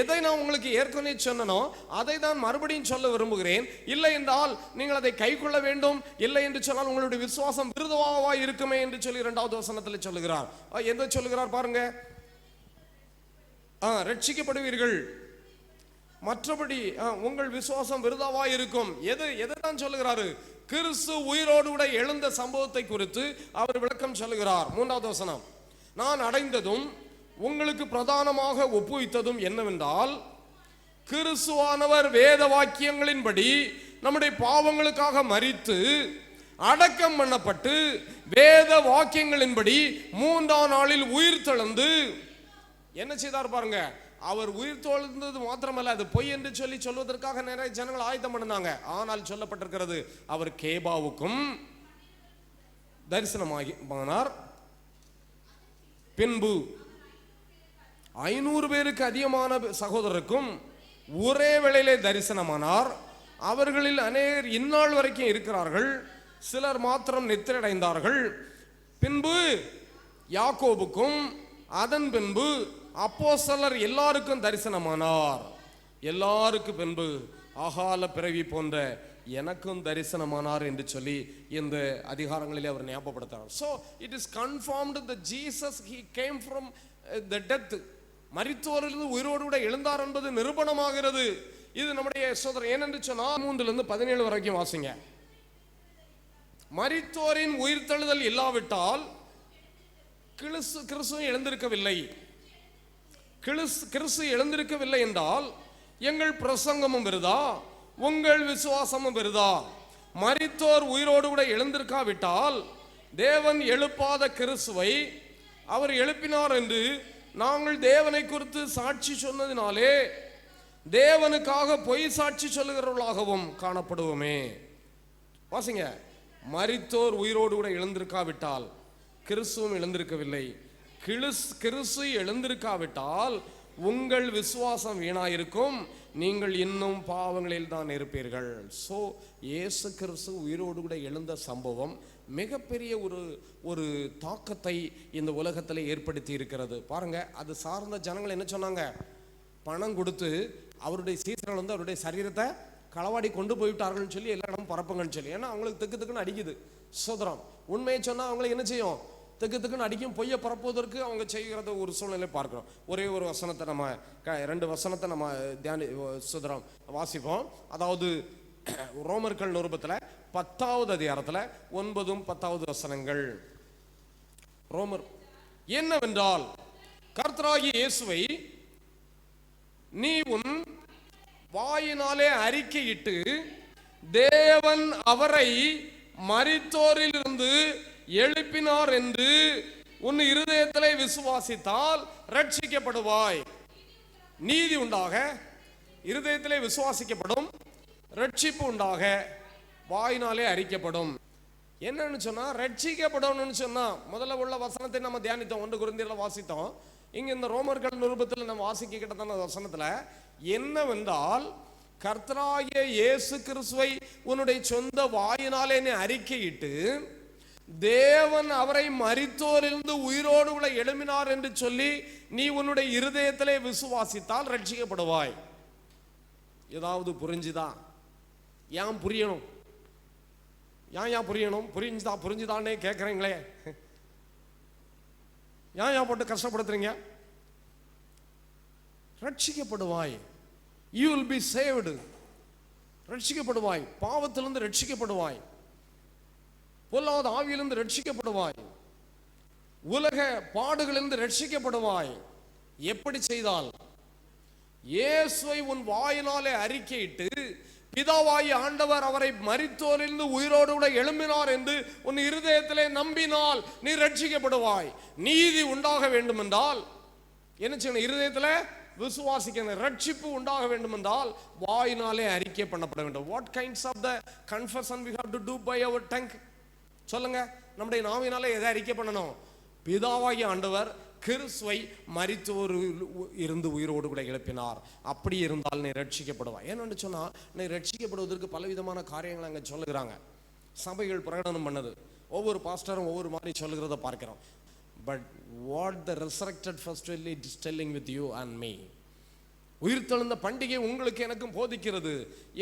Speaker 1: எதை நான் உங்களுக்கு ஏற்கனவே சொன்னனோ அதை தான் மறுபடியும் சொல்ல விரும்புகிறேன். இல்லை என்றால் நீங்கள் அதை கை கொள்ள வேண்டும். இல்லை என்று சொன்னால் உங்களுடைய விசுவாசம் விருதுவாக இருக்குமே என்று சொல்லி 2வது வசனத்தில் சொல்லுகிறார். எதை சொல்லுகிறார் பாருங்க. ரட்சிக்கப்படுவீர்கள், மற்றபடி உங்கள் விசுவாசம் விருதாவாய் இருக்கும். எதை தான் சொல்லுகிறாரு? கிறிஸ்து உயிரோடு கூட எழுந்த சம்பவத்தை குறித்து அவர் விளக்கம் சொல்லுகிறார். 3வது வசனம், நான் அடைந்ததும் உங்களுக்கு பிரதானமாக ஒப்புவித்ததும் என்னவென்றால், கிறிஸ்துவானவர் வேத வாக்கியங்களின்படி நம்முடைய பாவங்களுக்காக மரித்து அடக்கம் பண்ணப்பட்டு வேத வாக்கியங்களின்படி 3ஆம் நாளில் உயிர் தெழுந்து என்ன செய்தார் பாருங்க. அவர் உயிர் தெழுந்தது மாத்திரமல்ல, அது பொய் என்று சொல்லி சொல்வதற்காக நிறைய ஜனங்கள் ஆயத்தம் பண்ணாங்க. ஆனால் சொல்லப்பட்டிருக்கிறது, அவர் கேபாவுக்கும் தரிசனமானார். பின்பு 500 பேருக்கு அதிகமான சகோதரருக்கும் ஒரே வேளையிலே தரிசனமானார். அவர்களில் அநேகர் இந்நாள் வரைக்கும் இருக்கிறார்கள், சிலர் மாத்திரம் நித்திரையடைந்தார்கள். பின்பு யாக்கோபுக்கும், அதன் பின்பு அப்போஸ்தலர் எல்லாருக்கும் தரிசனமானார். எல்லாருக்கு பின்பு அகால பிறவி போன்ற எனக்கும் தரிசனமானார் என்று சொல்லி இந்த அதிகாரங்களிலே அவர் ஞாபகப்படுத்துகிறார். So it is confirmed that Jesus he came from the death. மரித்தோரிலிருந்து உயிரோடு கூட எழுந்தார் என்பது நிரூபணமாகிறது. இது நம்முடைய சோதரர் ஏனென்று சொன்னால் 3-17 வரைக்கும் வாசிங்க. மரித்தோரின் உயிர்த்தெழுதல் இல்லாவிட்டால் கிறிஸ்து எழுந்திருக்கவில்லை. கிறிஸ்து எழுந்திருக்கவில்லை என்றால் எங்கள் பிரசங்கமும் விருதா, உங்கள் விசுவாசமும் விருதா. மரித்தோர் உயிரோடு கூட எழுந்திருக்காவிட்டால் தேவன் எழுப்பாத கிறிஸ்துவை அவர் எழுப்பினார் என்று நாங்கள் தேவனை குறித்து சாட்சி சொன்னதினாலே தேவனுக்காக பொய் சாட்சி சொல்லுகிறவர்களாகவும் காணப்படுவோமே. வாசிங்க. மரித்தோர் உயிரோடு கூட எழுந்திருக்காவிட்டால் கிறிஸ்துவும் எழுந்திருக்கவில்லை. கிறிஸ்து எழுந்திருக்காவிட்டால் உங்கள் விசுவாசம் வீணாயிருக்கும், நீங்கள் இன்னும் பாவங்களில் தான் இருப்பீர்கள். ஸோ இயேசு கிறிஸ்து உயிரோடு கூட எழுந்த சம்பவம் மிகப்பெரிய ஒரு தாக்கத்தை இந்த உலகத்தில் ஏற்படுத்தி இருக்கிறது. பாருங்க, அது சார்ந்த ஜனங்கள் என்ன சொன்னாங்க? பணம் கொடுத்து அவருடைய சீசர்கள் வந்து அவருடைய சரீரத்தை களவாடி கொண்டு போய்விட்டார்கள்னு சொல்லி எல்லா இடமும் பரப்புங்கன்னு சொல்லி. ஏன்னா அவங்களுக்கு திக்கு திக்குன்னு அடிக்குது. சோதரம் உண்மையை சொன்னால் அவங்களுக்கு என்ன செய்யும்? திக்கு திக்குன்னு அடிக்கும். பொய்யை பரப்புவதற்கு அவங்க செய்கிறத ஒரு சூழ்நிலை பார்க்கிறோம். ஒரே ஒரு வசனத்தை நம்ம 2 வசனத்தை நம்ம சோதரம் வாசிப்போம். அதாவது ரோமர்கள் நிருபத்தில் 10வது அதிகாரத்தில் 9, 10வது வசனங்கள். ரோமர் என்னவென்றால், கர்த்தராகிய இயேசுவை நீ உன் வாயினாலே அறிக்கையிட்டு தேவன் அவரை மரித்தோரிலிருந்து எழுப்பினார் என்று உன் இருதயத்திலே விசுவாசித்தால் ரட்சிக்கப்படுவாய். நீதி உண்டாக இருதயத்திலே விசுவாசிக்கப்படும், ரட்சிப்பு உண்டாக வாயினாலே அறிக்கப்படும். என்னன்னு சொன்னா ரட்சிக்கப்படும் சொன்னா, முதல்ல உள்ள வசனத்தை நம்ம தியானித்தோம், 1 கொரிந்தியர்ல வாசித்தோம். இங்க இந்த ரோமர்கள் நிருபத்தில் நம்ம வாசிக்க கிட்டத்தான வசனத்துல என்னவென்றால், கர்த்தராகிய இயேசு கிறிஸ்துவை உன்னுடைய சொந்த வாயினாலே நீ அறிக்கையிட்டு தேவன் அவரை மரித்தோரிலிருந்து உயிரோடு கூட எழுப்பினார் என்று சொல்லி நீ உன்னுடைய இருதயத்திலே விசுவாசித்தால் ரட்சிக்கப்படுவாய். ஏதாவது புரிஞ்சுதா? ஏன் புரியணும்? ஏன் புரியணும்? புரிஞ்சுதானே கேட்குறீங்களே, ஏன் போட்டு கஷ்டப்படுத்துறீங்க? ரட்சிக்கப்படுவாய். You will be saved. ரட்சிக்கப்படுவாய். பாவத்திலிருந்து ரட்சிக்கப்படுவாய். பொல்லாத ஆவியிலிருந்து ரட்சிக்கப்படுவாய். உலக பாடுகளிலிருந்து ரட்சிக்கப்படுவாய். எப்படி செய்தால்? இயேசுவை உன் வாயினாலே அறிக்கையிட்டு பிதாவாகிய ஆண்டவர் அவரை மரித்தோரிலிருந்து உயிரோடு கூட எழும்பினார் என்று உன் இருதயத்திலே நம்பினால் நீ ரட்சிக்கப்படுவாய். நீதி உண்டாக வேண்டும் என்றால் என்ன செய்யணும்? இருதயத்தில் விசுவாசிக்கணும். ரட்சிப்பு உண்டாக வேண்டும் என்றால் வாயினாலே அறிக்கை பண்ணப்பட வேண்டும். What kinds of the confession we have to do by our tongue? சொல்லுங்க. நம்முடைய நாவினாலே எதை அறிக்கை பண்ணணும்? பிதாவாகிய ஆண்டவர் கிறிஸ்துவை மரித்தோர் இருந்து உயிரோடு கூட எழுப்பினார். அப்படி இருந்தால் நீ ரட்சிக்கப்படுவாய். ஏன்னு சொன்னா, நீ ரட்சிக்கப்படுவதற்கு பலவிதமான காரியங்கள் அங்கே சொல்லுகிறாங்க. சபைகள் பிரகடனம் பண்ணது, ஒவ்வொரு பாஸ்டரும் ஒவ்வொரு மாதிரி சொல்லுகிறத பார்க்கிறோம். But what the resurrected first is telling with you and me, உயிர்த்தெழுந்த பண்டிகை உங்களுக்கு எனக்கும் போதிக்கிறது.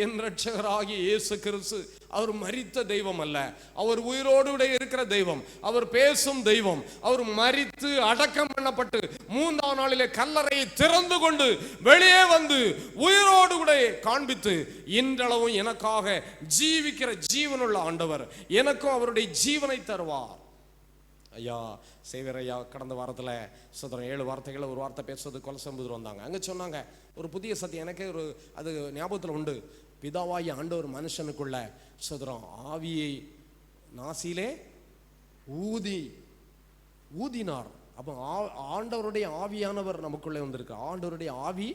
Speaker 1: என் இரட்சகராகிய இயேசு கிறிஸ்து அவர் மரித்த தெய்வம் அல்ல, அவர் உயிரோடு இருக்கிற தெய்வம், அவர் பேசும் தெய்வம். அவர் மரித்து அடக்கம் பண்ணப்பட்டு 3ஆம் நாளிலே கல்லறையை திறந்து கொண்டு வெளியே வந்து உயிரோடு கூட காண்பித்து இன்றளவும் எனக்காக ஜீவிக்கிற ஜீவனுள்ள ஆண்டவர் எனக்கும் அவருடைய ஜீவனை தருவார். ஐயா சேவியர் ஐயா கடந்த வாரத்தில் சுதரம் 7 வார்த்தைகளை ஒரு வார்த்தை பேசுவது கொலசம்புதூர் வந்தாங்க. அங்கே சொன்னாங்க ஒரு புதிய சத்தியம், எனக்கே அது ஞாபகத்தில் உண்டு. பிதாவாகி ஆண்டவர் மனுஷனுக்குள்ள சுதரம் ஆவியை நாசியிலே ஊதினார். அப்போ ஆண்டவருடைய ஆவியானவர் நமக்குள்ளே வந்திருக்கு. ஆண்டவருடைய ஆவி,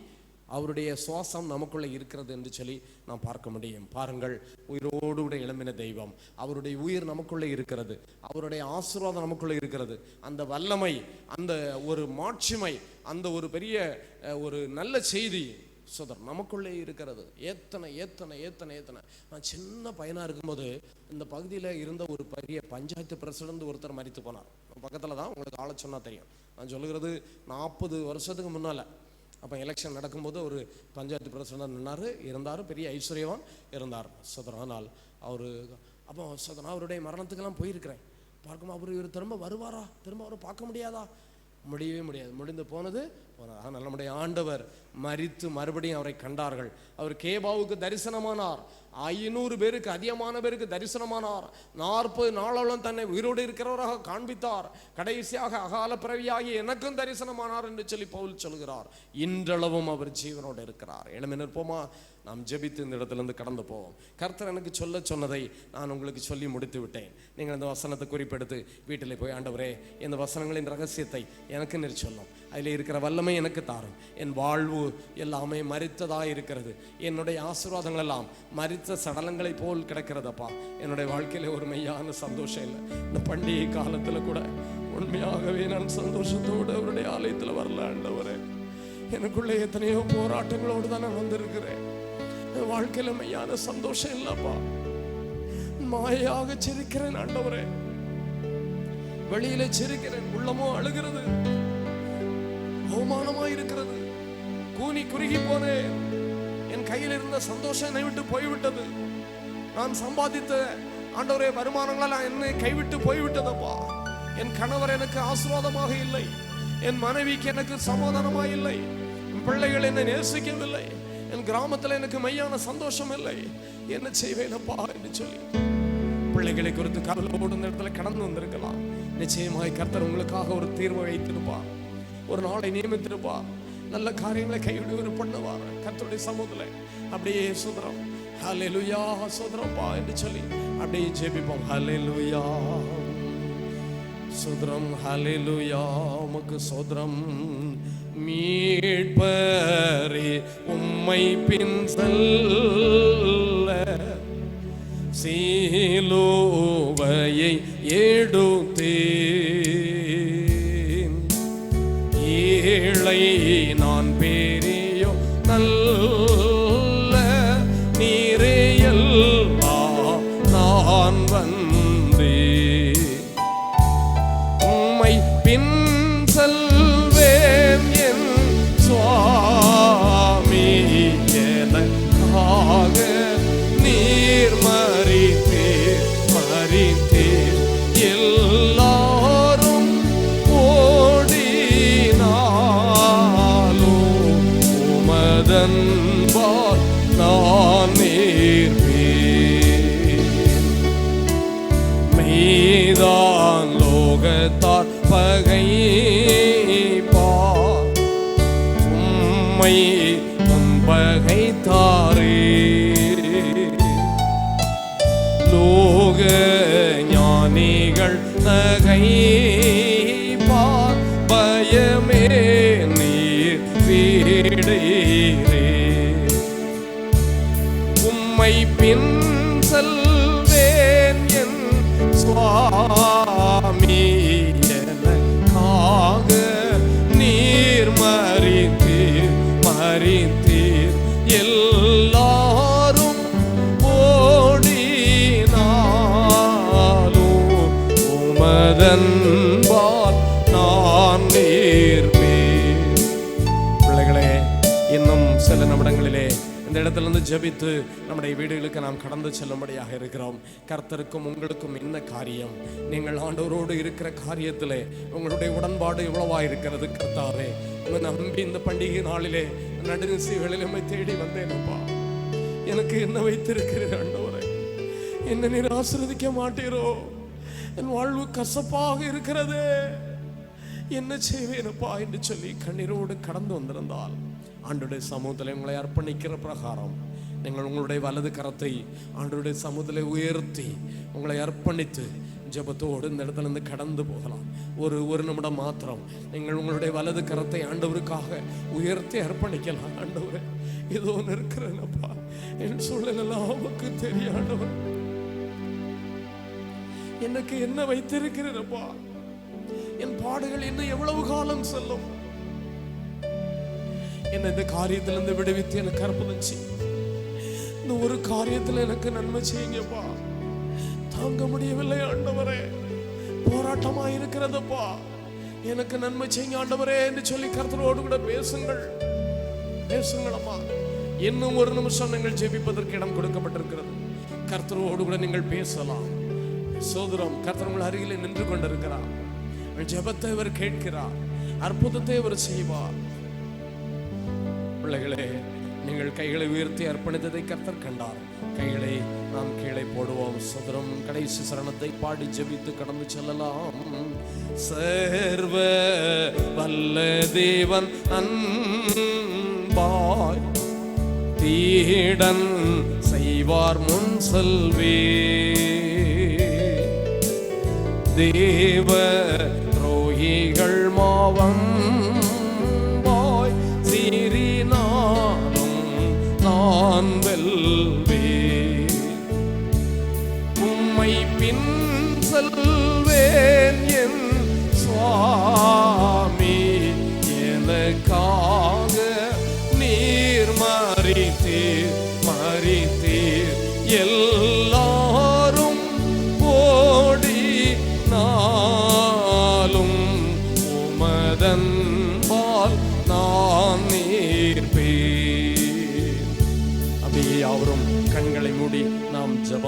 Speaker 1: அவருடைய சுவாசம் நமக்குள்ளே இருக்கிறது என்று சொல்லி நாம் பார்க்க முடியும். பாருங்கள், உயிரோடு கூட எழும்பின தெய்வம், அவருடைய உயிர் நமக்குள்ளே இருக்கிறது, அவருடைய ஆசீர்வாதம் நமக்குள்ளே இருக்கிறது. அந்த வல்லமை, அந்த ஒரு மாட்சிமை, அந்த ஒரு பெரிய ஒரு நல்ல செய்தி சுதர் நமக்குள்ளே இருக்கிறது. ஏத்தனை ஏத்தனை ஏத்தனை ஏத்தனை. நான் சின்ன பையனாக இருக்கும்போது இந்த பகுதியில் இருந்த ஒரு பெரிய பஞ்சாயத்து பிரசிடண்ட் ஒருத்தர் மரித்து போனார். பக்கத்தில் தான், உங்களுக்கு ஆள சொன்னால் தெரியும். நான் சொல்லுகிறது 40 வருஷத்துக்கு முன்னால். அப்போ எலெக்ஷன் நடக்கும்போது ஒரு பஞ்சாயத்து பிரசிடண்ட் இருந்தார், பெரிய ஐஸ்வர்யவான் இருந்தார் சோதரன். ஆனால் அவர் அப்போ சோதரன் அவருடைய மரணத்துக்கெல்லாம் போயிருக்கிறேன். பார்க்கும்போது அவர் இவர் திரும்ப வருவாரா? திரும்ப அவரை பார்க்க முடியாதா? முடியவே முடியாது. முடிந்து போனது. ஆனால் நம்முடைய ஆண்டவர் மரித்து மறுபடியும் அவரை கண்டார்கள். அவர் கேபாவுக்கு தரிசனமானார். 500 பேருக்கு அதிகமான பேருக்கு தரிசனமானார். 40 நாளோളം தன்னை உயிரோடு இருக்கிறவராக காண்பித்தார். கடைசியாக அகால பிறவியாகி எனக்கும் தரிசனமானார் என்று சொல்லி பவுல் சொல்கிறார். இன்றளவும் அவர் ஜீவனோடு இருக்கிறார். எழும்பி நிற்போமா? நாம் ஜெபித்து இந்த இடத்திலிருந்து கடந்து போவோம். கர்த்தர் எனக்கு சொல்ல சொன்னதை நான் உங்களுக்கு சொல்லி முடித்து விட்டேன். நீங்கள் இந்த வசனத்தை குறிப்பெடுத்து வீட்டில் போய், ஆண்டவரே இந்த வசனங்களின் ரகசியத்தை எனக்கு நீர் சொல்லும், அதில் இருக்கிற வல்லமை எனக்கு தாரும். என் வாழ்வு எல்லாமே மரித்ததாக இருக்கிறது. என்னுடைய ஆசீர்வாதங்கள் எல்லாம் மரித்த சடலங்களை போல் கிடக்கிறதப்பா. என்னுடைய வாழ்க்கையில் ஒரு மெய்யான சந்தோஷம் இல்லை. இந்த பண்டிகை காலத்தில் கூட உண்மையாகவே நான் சந்தோஷத்தோடு அவருடைய ஆலயத்தில் வரல. ஆண்டவரே எனக்குள்ள எத்தனையோ போராட்டங்களோடு தான் நான் வந்திருக்கிறேன். வாழ்க்கையில மெய்யான சந்தோஷம் இல்லப்பா. மாயாக சிரிக்கிறேன் ஆண்டவரே, வெளியில சிரிக்கிறேன், உள்ளமோ அழுகிறது, அவமானமா இருக்கிறது. கூனி குறுகி போனேன். என் கையில் இருந்த சந்தோஷம் என்னை விட்டு போய்விட்டது. நான் சம்பாதித்த ஆண்டவரே வருமானங்களால் என்னை கைவிட்டு போய்விட்டதப்பா. என் கணவர் எனக்கு ஆசீர்வாதமாக இல்லை, என் மனைவிக்கு எனக்கு சமாதானமா இல்லை, என் பிள்ளைகள் என்னை நேசிக்கவில்லை, என் கிராமத்தில் எனக்கு மெய்யான சந்தோஷம் இல்லை. என்ன செய்வேனப்பா என்று சொல்லி பிள்ளைகளை குறித்து கவலையோடு இந்த இடத்துல கடந்து வந்திருக்கலாம். நிச்சயமாய் கர்த்தர் உங்களுக்காக ஒரு தீர்வை வைத்திருப்பார், ஒரு நாளை நியமித்திருப்பார், நல்ல காரியங்களை கைவிடுவது பண்ணுவார். கர்த்தருடைய சமூகத்துல அப்படியே சோதரம் ஹல்லேலூயா சோதரப்பா என்று சொல்லி அப்படியே ஜெபிப்போம். ஹல்லேலூயா சோதரம், ஹல்லேலூயா உமக்கு சோதரம். மீட்பரே உம்மை பின் செல்ல சிலுவையை எடுத்தேன். ஏழை நான் பெரியோ நல்ல நீரையெல்லாம் நான் வந்தேன். உம்மை பின் செல்வேன் என் சுவாமி எனக்காக நீர் மரித்தீர் மரித்தீர். எல்லாரும் ஓடினாலும் உமதன்பால் நான் நேர்வேன். மெய்தான் லோகத்தார் பகை உம்மை பகைத்தாரே. லோக ஞானிகள் நகைப்பார் பயமே நீர் வீடீரே. உம்மை பின் செல்வேன் என் சுவாமி எனக்காக நீர் மரித்தீர் மரித்தீர். எல்லாரும் ஓடினாலும் உமதன்பால் நான் நேர்வேன். பிள்ளைகளே, இன்னும் சில நிமிடங்களிலே இந்த இடத்திலிருந்து ஜெபித்து நம்முடைய வீடுகளுக்கு நாம் கடந்து செல்லும்படியாக இருக்கிறோம். கர்த்தருக்கும் உங்களுக்கும் என்ன காரியம்? நீங்கள் ஆண்டவரோடு இருக்கிற காரியத்திலே உங்களுடைய உடன்பாடு எவ்வளவா இருக்கிறது? கர்த்தாவே, உங்க நம்பி இந்த பண்டிகை நாளிலே நடுநிசைகளில் நம்மை தேடி வந்தேனப்பா. எனக்கு என்ன வைத்திருக்கிறீர் ஆண்டவரே? என்ன நீர் ஆசீர்வதிக்க மாட்டீரோ? என் வாழ்வு கசப்பாக இருக்கிறது, என்ன செய்வேனப்பா என்று சொல்லி கண்ணீரோடு கடந்து வந்திருந்தால் ஆண்டவருடைய சமூகத்தில் உங்களை அர்ப்பணிக்கிற பிரகாரம் நீங்கள் உங்களுடைய வலது கரத்தை ஆண்டவருடைய சமூகத்தில் உயர்த்தி உங்களை அர்ப்பணித்து ஜெபத்தோடு இந்த இடத்துல இருந்து கடந்து போகலாம். ஒரு நிமிடம் மாத்திரம் நீங்கள் உங்களுடைய வலது கரத்தை ஆண்டவருக்காக உயர்த்தி அர்ப்பணிக்கலாம். ஆண்டவரே, ஏதோ ஒன்று இருக்கிறேனப்பா, என் சூழலெல்லாம் அவருக்கு தெரியும். ஆண்டவர், எனக்கு என்ன வைத்திருக்கிறேனப்பா? என் பாடுகள் இன்னும் எவ்வளவு காலம் செல்லும்? என்ன இந்த காரியத்திலிருந்து விடுவித்து எனக்கு அற்புதம் செய்யும். இந்த ஒரு காரியத்தில் எனக்கு நன்மை செய்யுங்கப்பா. தாங்க முடியவில்லை ஆண்டவரே, போராட்டமா இருக்கிறதப்பா, எனக்கு நன்மை செய்யுங்க ஆண்டவரே என்று சொல்லி கர்த்தரோடு கூட பேசுங்களம்மா. இன்னும் ஒரு நிமிஷம் நீங்கள் ஜெபிப்பதற்கு இடம் கொடுக்கப்பட்டிருக்கிறது. கர்த்தரோடு கூட நீங்கள் பேசலாம். சோதரம், கர்த்தர் உங்கள் அருகிலே நின்று கொண்டிருக்கிறார். ஜெபத்தை அவர் கேட்கிறார், அற்புதத்தை அவர் செய்வார். பிள்ளைகளே, நீங்கள் கைகளை உயர்த்தி அர்ப்பணித்ததை கர்த்தர் கண்டார். கைகளை நாம் கீழே போடுவோம். சோதரம், கடைசி சரணத்தை பாடி ஜெபித்து கடந்து செல்லலாம். சர்வ வல்ல தேவன் அன்பாய் தீடன் செய்வார் முன் செல்வே. தேவ துரோகிகள் மாவம் பாய் சீறினாலும் நான் வெல்வே. உம்மை பின் செல்வேன் என் சுவாமி எனக்காக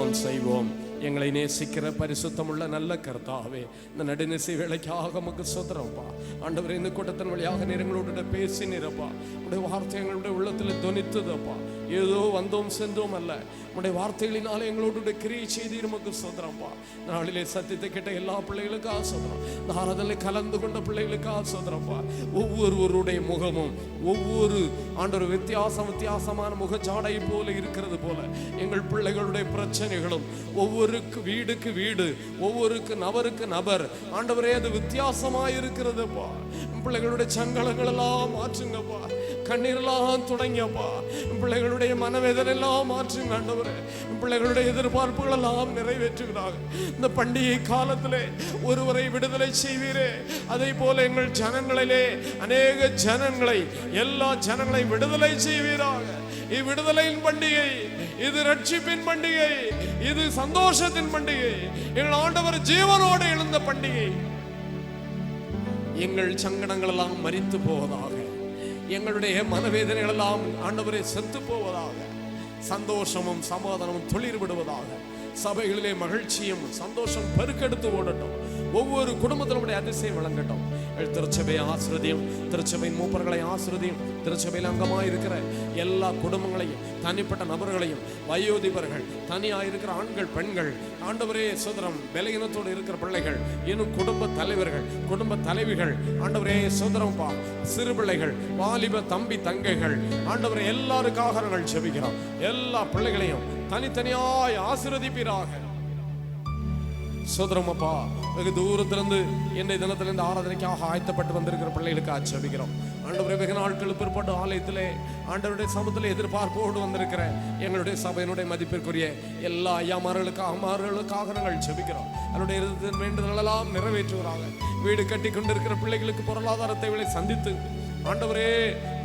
Speaker 1: ஜெபம் செய்வோம். எங்களை நேசிக்கிற பரிசுத்தமுள்ள நல்ல கர்த்தாவே, இந்த நடுநிசை வேளைக்காக உமக்கு ஸ்தோத்திரம்ப்பா. ஆண்டவரே, இந்த கூட்டத்தின் வழியாக நீர் எங்களோட பேசினீரப்பா. உடைய வார்த்தை எங்களுடைய உள்ளத்தில் தொனித்ததப்பா. ஏதோ வந்தோம் சென்றோம் அல்ல, உடைய வார்த்தைகளினாலே எங்களோட கிரியை செய்து உமக்கு ஸ்தோத்திரம்ப்பா. நாளிலே சத்தியத்தை கேட்ட எல்லா பிள்ளைகளுக்காக ஸ்தோத்திரம். இந்த ஆராதனையில் கலந்து கொண்ட பிள்ளைகளுக்காக ஸ்தோத்திரம்ப்பா. ஒவ்வொருவருடைய முகமும் ஒவ்வொரு ஆண்டவர் வித்தியாசமான முகச்சாடை போல இருக்கிறது போல எங்கள் பிள்ளைகளுடைய பிரச்சனைகளும் ஒவ்வொரு வீடுக்கு வீடு, ஒவ்வொரு நபருக்கு நபர் ஆண்டவரே அது வித்தியாசமாய் இருக்கிறதுப்பா. பிள்ளைகளுடைய சங்கடங்கள் எல்லாம் மாற்றுங்கப்பா. கண்ணீரெல்லாம் தொடங்கியப்பா. பிள்ளைகளுடைய மனவேதனை எல்லாம் மாற்றுங்க ஆண்டவரே. பிள்ளைகளுடைய எதிர்பார்ப்புகள் எல்லாம் நிறைவேற்றுகிறாங்க. இந்த பண்டிகை காலத்திலே ஒருவரை விடுதலை செய்வீரே, அதே போல எங்கள் ஜனங்களிலே அநேக ஜனங்களை, எல்லா ஜனங்களை விடுதலை செய்வீராக. இவ்விடுதலையின் பண்டிகை, இது ரட்சிப்பின் பண்டிகை, இது சந்தோஷத்தின் பண்டிகை, எங்கள் ஆண்டவர் ஜீவனோடு எழுந்த பண்டிகை. எங்கள் சங்கடங்கள் எல்லாம் மரித்து போவதாக. எங்களுடைய மனவேதனைகள் எல்லாம் ஆண்டவரே செத்து போவதாக. சந்தோஷமும் சமாதானமும் தொழில் விடுவதாக. சபைகளிலே மகிழ்ச்சியும் சந்தோஷம் பெருக்கெடுத்து ஓடட்டும். ஒவ்வொரு குடும்பத்தினுடைய அதிசயம் வழங்கட்டும். திருச்சபை ஆசிர்வதியும், திருச்சபையின் மூப்பர்களை ஆசிர்வதியும், திருச்சபையில் அங்கமாக இருக்கிற எல்லா குடும்பங்களையும், தனிப்பட்ட நபர்களையும், வயோதிபர்கள், தனியாக இருக்கிற ஆண்கள் பெண்கள், ஆண்டவரே சோதரம் பலகீனத்தோடு இருக்கிற பிள்ளைகள், இன்னும் குடும்ப தலைவர்கள், குடும்ப தலைவிகள், ஆண்டவரே சோதரம்பா, சிறு பிள்ளைகள், வாலிப தம்பி தங்கைகள், ஆண்டவரே எல்லாருக்காக நாங்கள் ஜெபிக்கிறோம். எல்லா பிள்ளைகளையும் தனித்தனியாய் ஆசீர்வதிப்பீராக. சோதரமப்பா, வெகு தூரத்திலிருந்து இன்றைய தினத்திலிருந்து ஆராதனைக்காக ஆயத்தப்பட்டு வந்திருக்கிற பிள்ளைகளுக்கு ஆட்சேபிக்கிறோம். ஆண்டவரே, வெகு நாட்கள் பிற்பட்டு ஆலயத்திலே ஆண்டவருடைய சமூகத்தில் எதிர்பார்ப்போடு வந்திருக்கிற எங்களுடைய சபையினுடைய மதிப்பிற்குரிய எல்லா ஐயாமார்களுக்காக நாங்கள் ஜெபிக்கிறோம். அவருடைய வேண்டுதல்கள் எல்லாம் நிறைவேற்றுகிறாங்க. வீடு கட்டி கொண்டிருக்கிற பிள்ளைகளுக்கு பொருளாதார தேவைகளை சந்தித்து ஆண்டவரே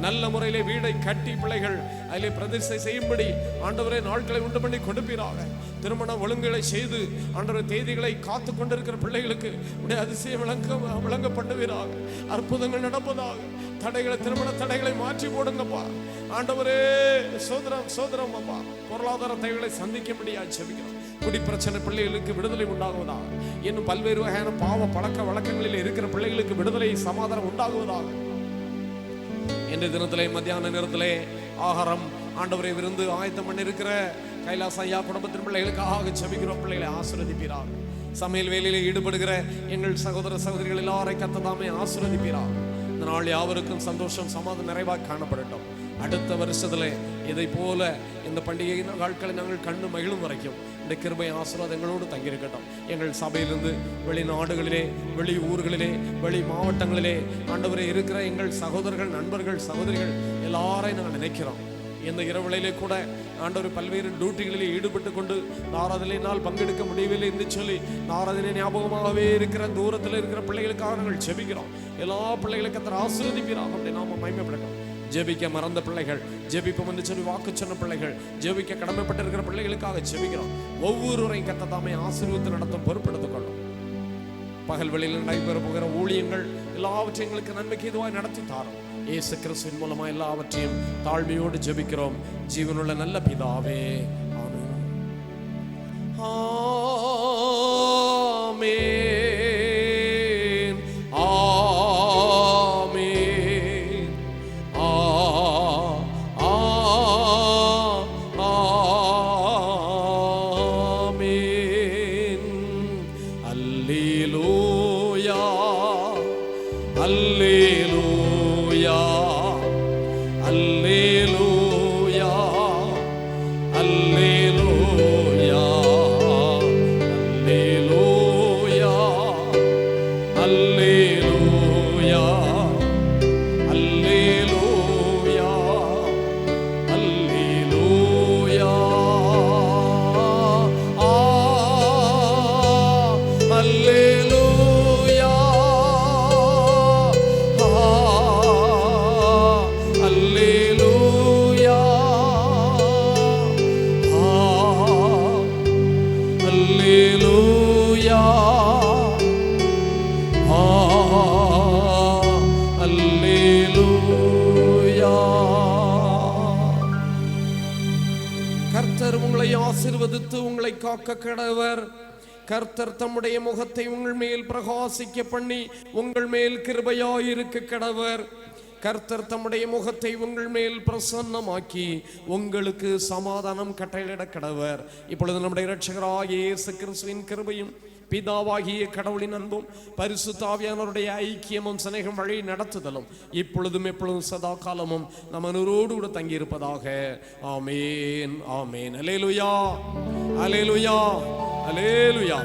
Speaker 1: நல்ல முறையிலே வீடை கட்டி பிள்ளைகள் அதிலே பிரதிஷ்டை செய்யும்படி ஆண்டவரே நாட்களை உண்டு பண்ணி கொடுப்பீராக. திருமண ஒழுங்குகளை செய்து ஆண்டவரே தேதிகளை காத்து கொண்டிருக்கிற பிள்ளைகளுக்கு உடைய அதிசயம் விளங்க பண்ணுவீராக. அற்புதங்கள் நடப்பதாக. தடைகளை, திருமண தடைகளை மாற்றி போடுங்கப்பா. ஆண்டவரே சோதரம் அப்பா, பொருளாதார தேவைகளை சந்திக்கும்படியா ஜெபிக்கிறோம். குடி பிரச்சனை பிள்ளைகளுக்கு விடுதலை உண்டாகுவதாக. இன்னும் பல்வேறு வகையான பாவ பழக்க வழக்கங்களில் இருக்கிற பிள்ளைகளுக்கு விடுதலை சமாதானம் உண்டாகுவதாக. இன்றைய தினத்திலே மத்தியான நேரத்திலே ஆகாரம் ஆண்டவரை விருந்து ஆயத்தம் பண்ணிருக்கிற கைலாச ஐயா குடும்பத்தின் பிள்ளைகளுக்காக ஜெபிக்கிறோம். பிள்ளைகளை ஆசீர்வதிப்பீராக. சமையல் வேலையிலே ஈடுபடுகிற எங்கள் சகோதர சகோதரிகள் எல்லாரையும் கர்த்தர் ஆசீர்வதிப்பீராக. இந்த நாள் யாவருக்கும் சந்தோஷம் சமாதானம் நிறைவாக காணப்படட்டும். அடுத்த வருஷத்துல இதை போல இந்த பண்டிகை நாட்களை நாங்கள் கண்டு மகிழும் வரைக்கும் இந்த கிருபை ஆசீர்வாதங்களோடு தங்கியிருக்கட்டும். எங்கள் சபையிலிருந்து வெளிநாடுகளிலே, வெளி ஊர்களிலே, வெளி மாவட்டங்களிலே ஆண்டவரே இருக்கிற எங்கள் சகோதரர்கள், நண்பர்கள், சகோதரிகள் எல்லாரையும் நாங்கள் நினைக்கிறோம். இந்த இரவுகளிலே கூட ஆண்டவர் பல்வேறு டியூட்டிகளிலே ஈடுபட்டு கொண்டு ஆராதனையினால் பங்கெடுக்க முடியவில்லை என்று சொல்லி ஆராதனை ஞாபகமாகவே இருக்கிற தூரத்தில் இருக்கிற பிள்ளைகளுக்காக நாங்கள் ஜெபிக்கிறோம். எல்லா பிள்ளைகளுக்கு அத்தனை ஆசீர்வதிப்பீராக. அப்படி நாம மகிமைப்படட்டும். ஜெபிக்க மறந்த பிள்ளைகள், ஜெபிப்போம் என்று சொல்லி வாக்கு சொன்ன பிள்ளைகள், ஜெபிக்க கடமைப்பட்டிருக்கிற பிள்ளைகளுக்காக ஜெபிக்கிறோம். ஒவ்வொருவரையும் கர்த்தர் ஆசீர்வதித்து நடத்தும் பொறுப்பெடுத்துக் கொள்ளும். பகல் வெளியில் நடைபெற போகிற ஊழியங்கள் எல்லாவற்றையும் எங்களுக்கு நன்மைக்கு இதுவாய் நடத்தி தாரும். இயேசு கிறிஸ்துவின் மூலமா எல்லாவற்றையும் தாழ்மையோடு ஜெபிக்கிறோம். ஜீவனுள்ள நல்ல பிதாவே, ஆமென்.
Speaker 2: Alleluia, alleluia.
Speaker 1: உங்களை ஆசீர்வதித்து உங்களை காக்க கடவர். கர்த்தர் தம்முடைய முகத்தை உங்கள் மேல் பிரகாசிக்க பண்ணி உங்கள் மேல் கிருபையாயிருக்க கடவர். கர்த்தர் தம்முடைய முகத்தை உங்கள் மேல் பிரசன்னமாக்கி உங்களுக்கு சமாதானம் கட்டளையிட கடவர். இப்பொழுது நம்முடைய இரட்சகராகிய இயேசு கிறிஸ்துவின் கிருபையும் பிதாவாகிய கடவுளின் அன்பும் பரிசுத்த ஆவியானவருடைய ஐக்கியமும் சிநேகம் வழி நடத்துதலும் இப்பொழுதும் எப்பொழுதும் சதா காலமும் நம்ம அனைவரோடு கூட தங்கியிருப்பதாக. ஆமேன், ஆமேன். அல்லேலூயா, அல்லேலூயா, அல்லேலூயா.